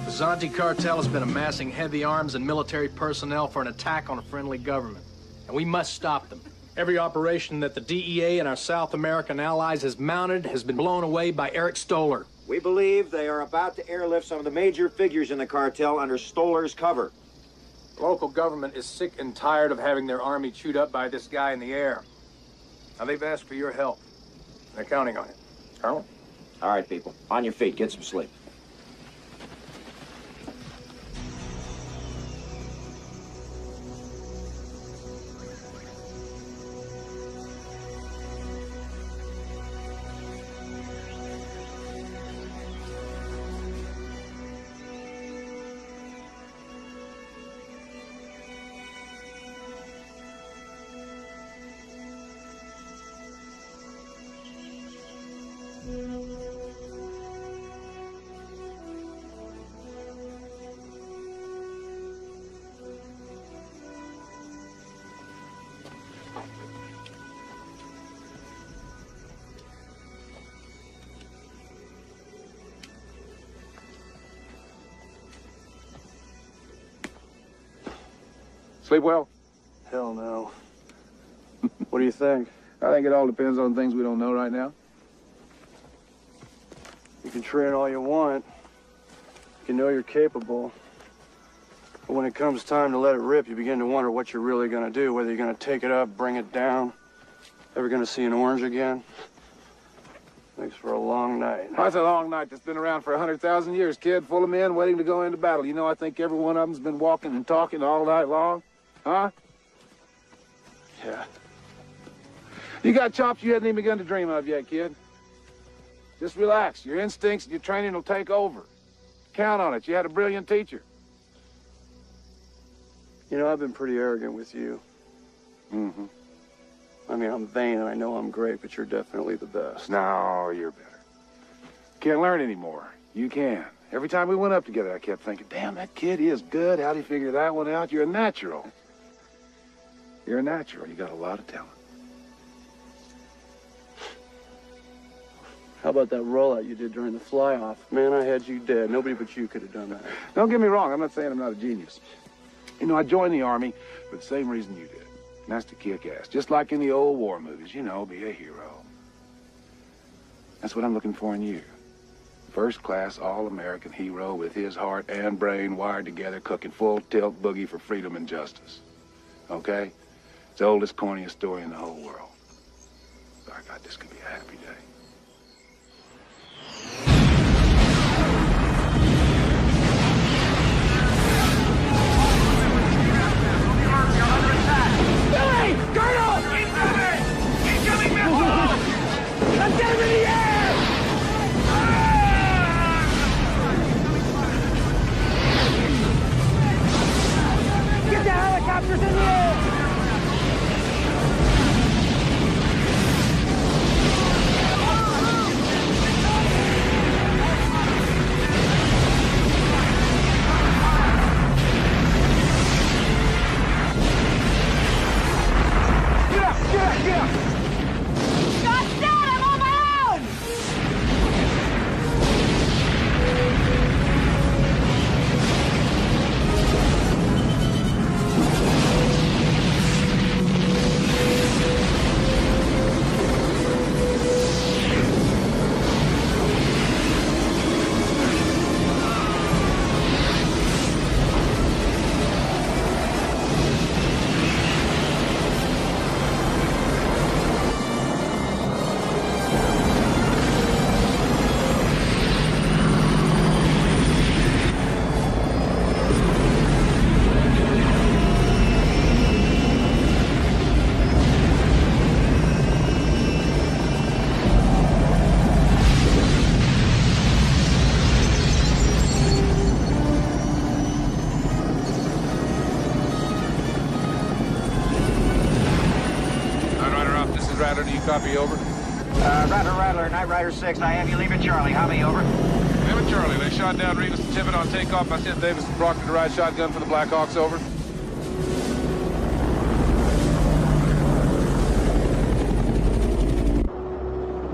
The Zonti cartel has been amassing heavy arms and military personnel for an attack on a friendly government, and we must stop them. Every operation that the DEA and our South American allies has mounted has been blown away by Eric Stoller. We believe they are about to airlift some of the major figures in the cartel under Stoller's cover. The local government is sick and tired of having their army chewed up by this guy in the air. Now, they've asked for your help. They're counting on it. Colonel? All right, people. On your feet. Get some sleep. Sleep well? Hell no. What do you think? I think it all depends on things we don't know right now. You can train all you want. You know you're capable. But when it comes time to let it rip, you begin to wonder what you're really going to do, whether you're going to take it up, bring it down. Ever going to see an orange again? Makes for a long night. That's a long night that's been around for 100,000 years, kid, full of men waiting to go into battle. You know, I think every one of them's been walking and talking all night long. Huh? Yeah. You got chops you hadn't even begun to dream of yet, kid. Just relax. Your instincts and your training will take over. Count on it. You had a brilliant teacher. You know, I've been pretty arrogant with you. Mm-hmm. I mean, I'm vain and I know I'm great, but you're definitely the best. No, you're better. Can't learn anymore. You can. Every time we went up together, I kept thinking, damn, that kid is good. How'd he figure that one out? You're a natural. You're a natural. You got a lot of talent. How about that rollout you did during the fly-off? Man, I had you dead. Nobody but you could have done that. Don't get me wrong. I'm not saying I'm not a genius. You know, I joined the Army for the same reason you did. And that's to kick ass. Just like in the old war movies, you know, be a hero. That's what I'm looking for in you. First-class, all-American hero with his heart and brain wired together, cooking full-tilt boogie for freedom and justice. Okay? It's the oldest, corniest story in the whole world. By God, this could be a happy day. Billy! Colonel! Incoming! Incoming missile! Let's get him in the air! Get the helicopters in the air! Get up! God's dead! I'm on my own! Rattler, do you copy over? Rattler, Night Rider 6, I have you leave at Charlie. How me, over? Leave at Charlie. They shot down Revis and Tippett on takeoff. I sent Davis and Proctor to ride shotgun for the Blackhawks, over.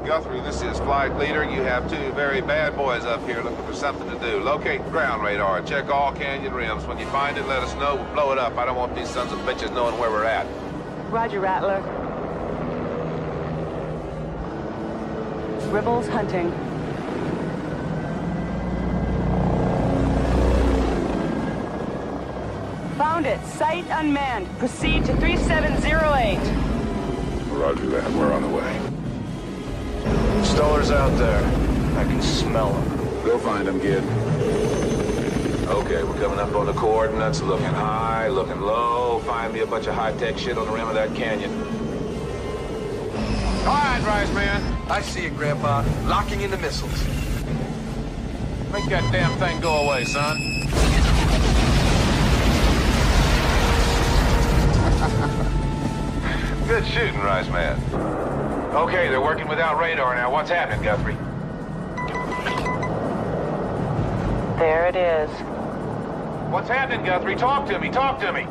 Guthrie, this is Flight Leader. You have two very bad boys up here looking for something to do. Locate ground radar. Check all canyon rims. When you find it, let us know. We'll blow it up. I don't want these sons of bitches knowing where we're at. Roger, Rattler. Rebels hunting. Found it. Site unmanned. Proceed to 3708. Roger that. We're on the way. Stoller's out there. I can smell him. Go find him, kid. Okay, we're coming up on the coordinates. Looking high, looking low. Find me a bunch of high-tech shit on the rim of that canyon. All right, Rise Man. I see it, Grandpa. Locking in the missiles. Make that damn thing go away, son. Good shooting, Rise Man. Okay, they're working without radar now. What's happening, Guthrie? There it is. What's happening, Guthrie? Talk to me. Talk to me.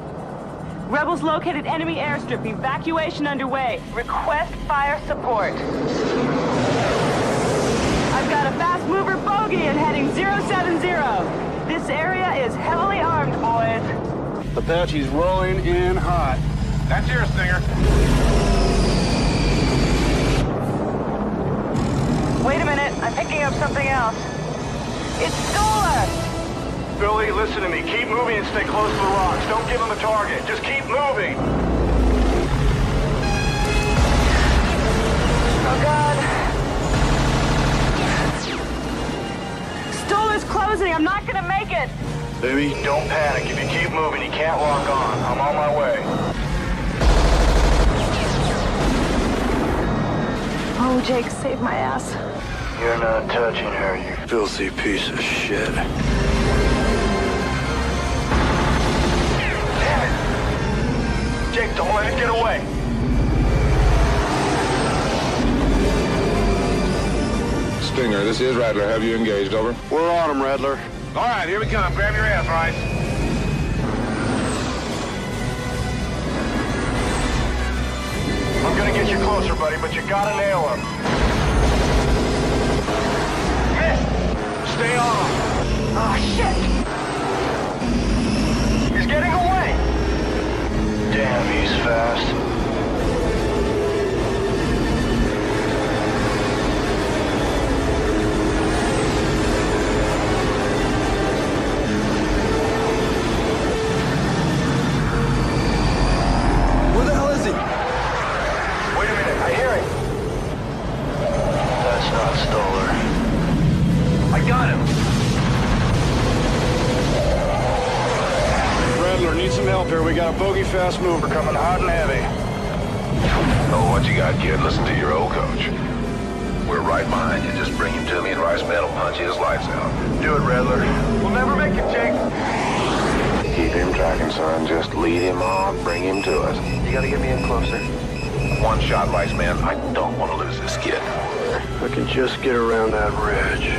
Rebels located enemy airstrip. Evacuation underway. Request fire support. I've got a fast mover bogey in heading 070. This area is heavily armed, boys. Apache's rolling in hot. That's your Stinger. Wait a minute. I'm picking up something else. It's Stoller! Billy, listen to me. Keep moving and stay close to the rocks. Don't give them a target. Just keep moving. Oh, God. Stoller's closing. I'm not gonna make it. Baby, don't panic. If you keep moving, you can't lock on. I'm on my way. Oh, Jake, save my ass. You're not touching her, you filthy piece of shit. Damn it! Jake, don't let it get away. Stinger. Stinger, this is Rattler. Have you engaged? Over. We're on him, Rattler. All right, here we come. Grab your ass, Rice. I'm gonna get you closer, buddy, but you gotta nail him. Miss! Stay on him. Ah, shit! He's getting away! Damn, he's fast. Where the hell is he? Wait a minute, I hear him. That's not Stoller. I got him. Rattler, need some help here. We got a bogey fast mover coming hot and heavy. Oh, what you got, kid? Listen to your old coach. We're right behind you. Just bring him to me and Rice Man will punch his lights out. Do it, Rattler. We'll never make it, Jake. Keep him tracking, son. Just lead him on. Bring him to us. You gotta get me in closer. One shot, Rice Man. I don't want to lose this kid. We can just get around that ridge.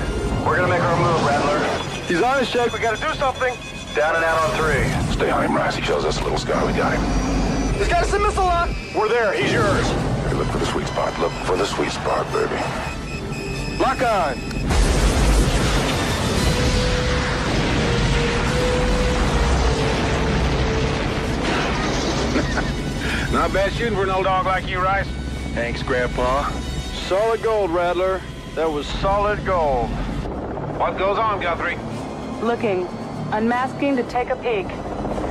We're gonna make our move, Rattler. He's on his Jake. We gotta do something. Down and out on 3. Stay on him, Rice. He shows us a little scar. We got him. He's got us a missile lock. We're there. He's yours. Hey, look for the sweet spot. Look for the sweet spot, baby. Lock on. Not bad shooting for an old dog like you, Rice. Thanks, Grandpa. Solid gold, Rattler. That was solid gold. What goes on, Guthrie? Looking. Unmasking to take a peek.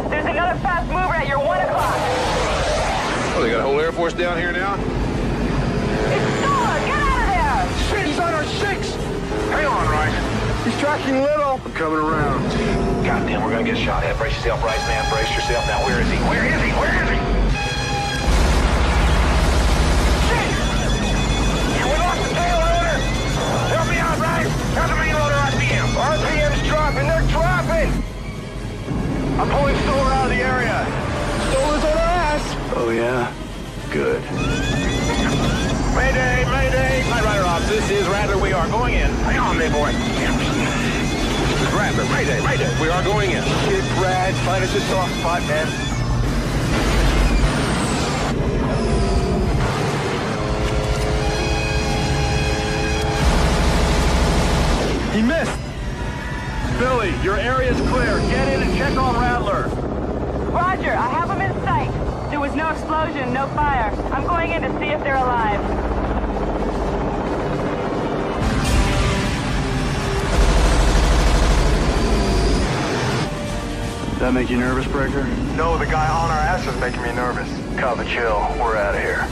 There's another fast mover at your 1 o'clock. Oh, they got a whole Air Force down here now? It's Stoller! Get out of there! Shit, he's on our 6. Hang on, Rice. He's tracking little. I'm coming around. Goddamn, we're gonna get shot at. Brace yourself, Rice Man. Brace yourself. Now, where is he? Where is he? Where is he? Shit! We lost the tail rotor. Help me out, Rice. How's the main rotor RPM? RPM's dropping. They're dropping. I'm pulling Stoller out of the area. Stoller's on our ass. Oh, yeah? Good. Mayday, mayday. Night Rider Ops, this is Rattler. We are going in. Hang on, big boy. This is Rattler. Mayday, mayday. We are going in. Kid Brad, find us a soft spot, man. He missed. Billy, your area's clear. Get in and check on Rattler. Roger, I have them in sight. There was no explosion, no fire. I'm going in to see if they're alive. That make you nervous, Breaker? No, the guy on our ass is making me nervous. Cop a chill. We're out of here.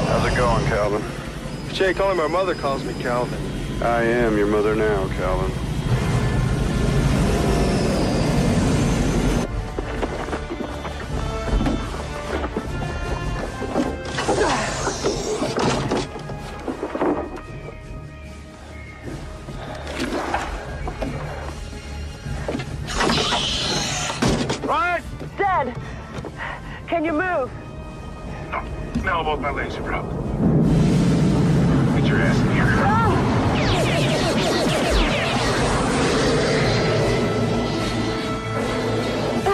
How's it going, Calvin? Jake, only my mother calls me Calvin. I am your mother now, Calvin. Dead! Can you move? No, both my legs are broke. Get your ass in here.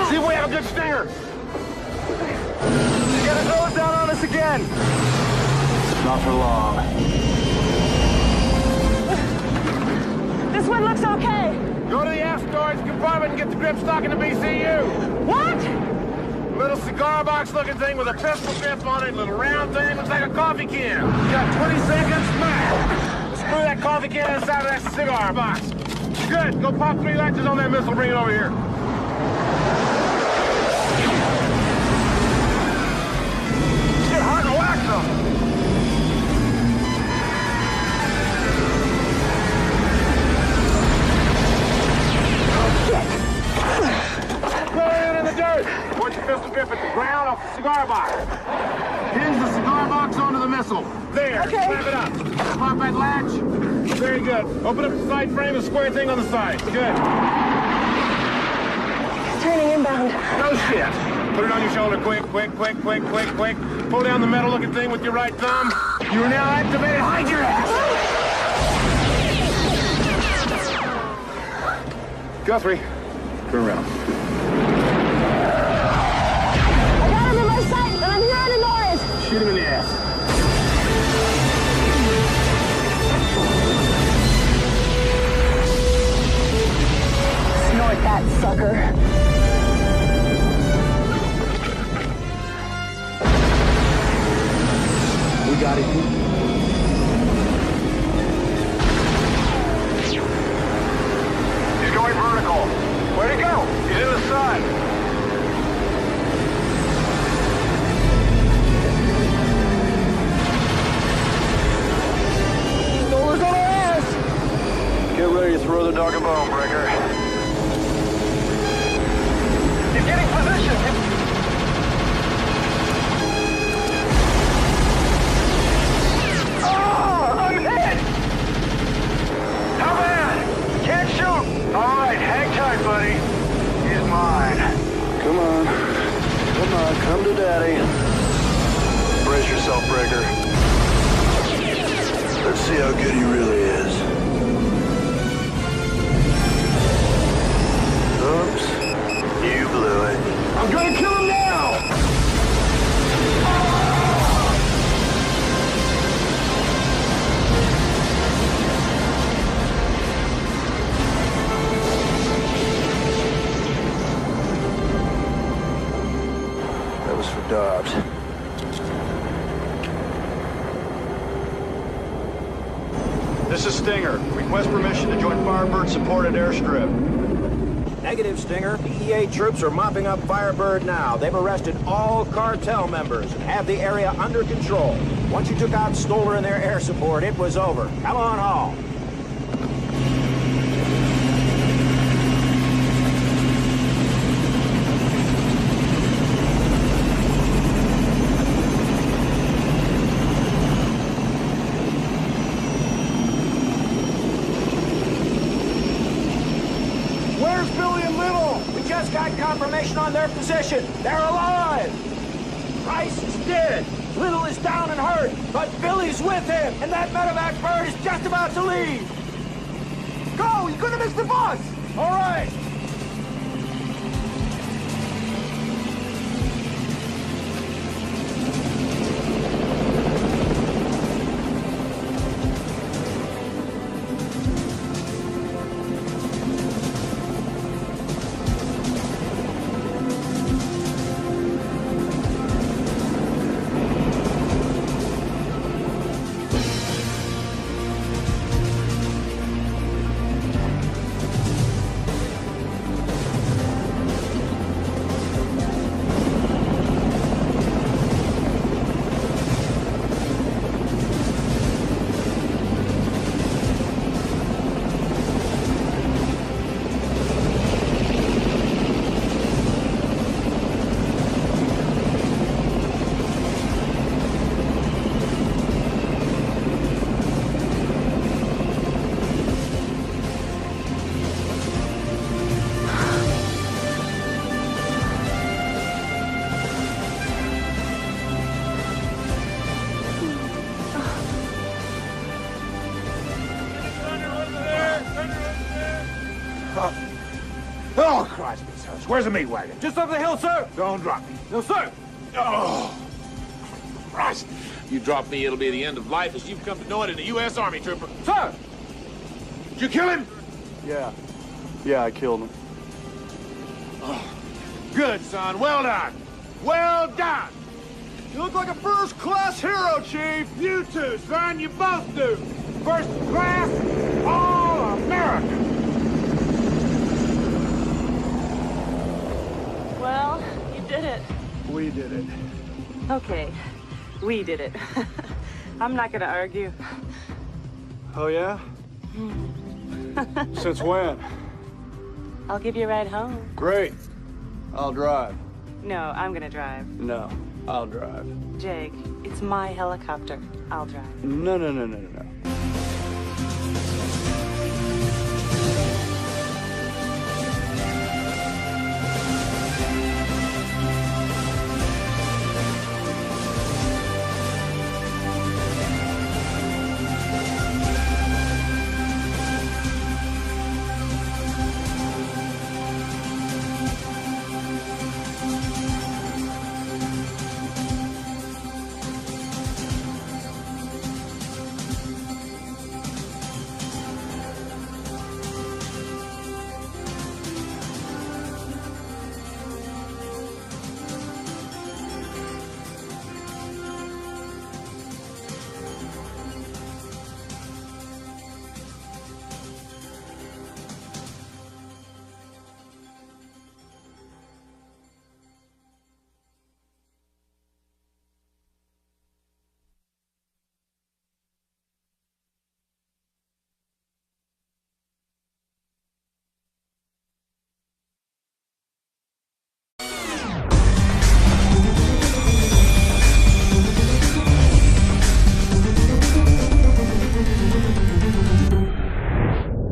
See if we have a good stinger. He's gonna throw it down on us again. Not for long. This one looks okay. Go to the aft storage compartment and get the grip stock in the BCU. What? Little cigar box looking thing with a pistol grip on it, little round thing, looks like a coffee can. You got 20 seconds, smash. Screw that coffee can inside of that cigar box. Good, go pop 3 latches on that missile, bring it over here. Get hot and wax them. Point the pistol grip at the ground off the cigar box. Hinge the cigar box onto the missile. There, okay. Snap it up. Pop that latch. Very good. Open up the side frame and square thing on the side. Good. Turning inbound. No shit. Put it on your shoulder quick. Pull down the metal-looking thing with your right thumb. You are now activated. Hide your ass. Guthrie, turn around. I got him in my sight, and I'm hearing a noise. Shoot him in the ass. Snort that sucker. We got it. He's going vertical. Where'd he go? He's in the sun. Stolar's on our ass. Get ready to throw the dog a bone, Breaker. He's getting position. I'm hit! How bad? Can't shoot! All right, hang tight, buddy. He's mine. Come on. Come to Daddy. Brace yourself, Breaker. Let's see how good he really is. Oops. You blew it. I'm gonna kill him now! Dobbs. This is Stinger. Request permission to join Firebird supported airstrip. Negative, Stinger. DEA troops are mopping up Firebird now. They've arrested all cartel members and have the area under control. Once you took out Stolar and their air support, it was over. Come on, Hall. Confirmation on their position. They're alive. Price is dead. Little is down and hurt, but Billy's with him, and that medevac bird is just about to leave. Go! You're gonna miss the bus. All right. Oh, Christ, where's the meat wagon? Just up the hill, sir. Don't drop me. No, sir. Oh, Christ. You drop me, it'll be the end of life as you've come to know it in the U.S. Army, trooper. Sir! Did you kill him? Yeah, I killed him. Oh, good, son. Well done. Well done. You look like a first-class hero, Chief. You too, son. You both do. First class, all American. Well, you did it. We did it. Okay, we did it. I'm not gonna argue. Oh, yeah? Since when? I'll give you a ride home. Great. I'll drive. No, I'm gonna drive. No, I'll drive. Jake, it's my helicopter. I'll drive. No.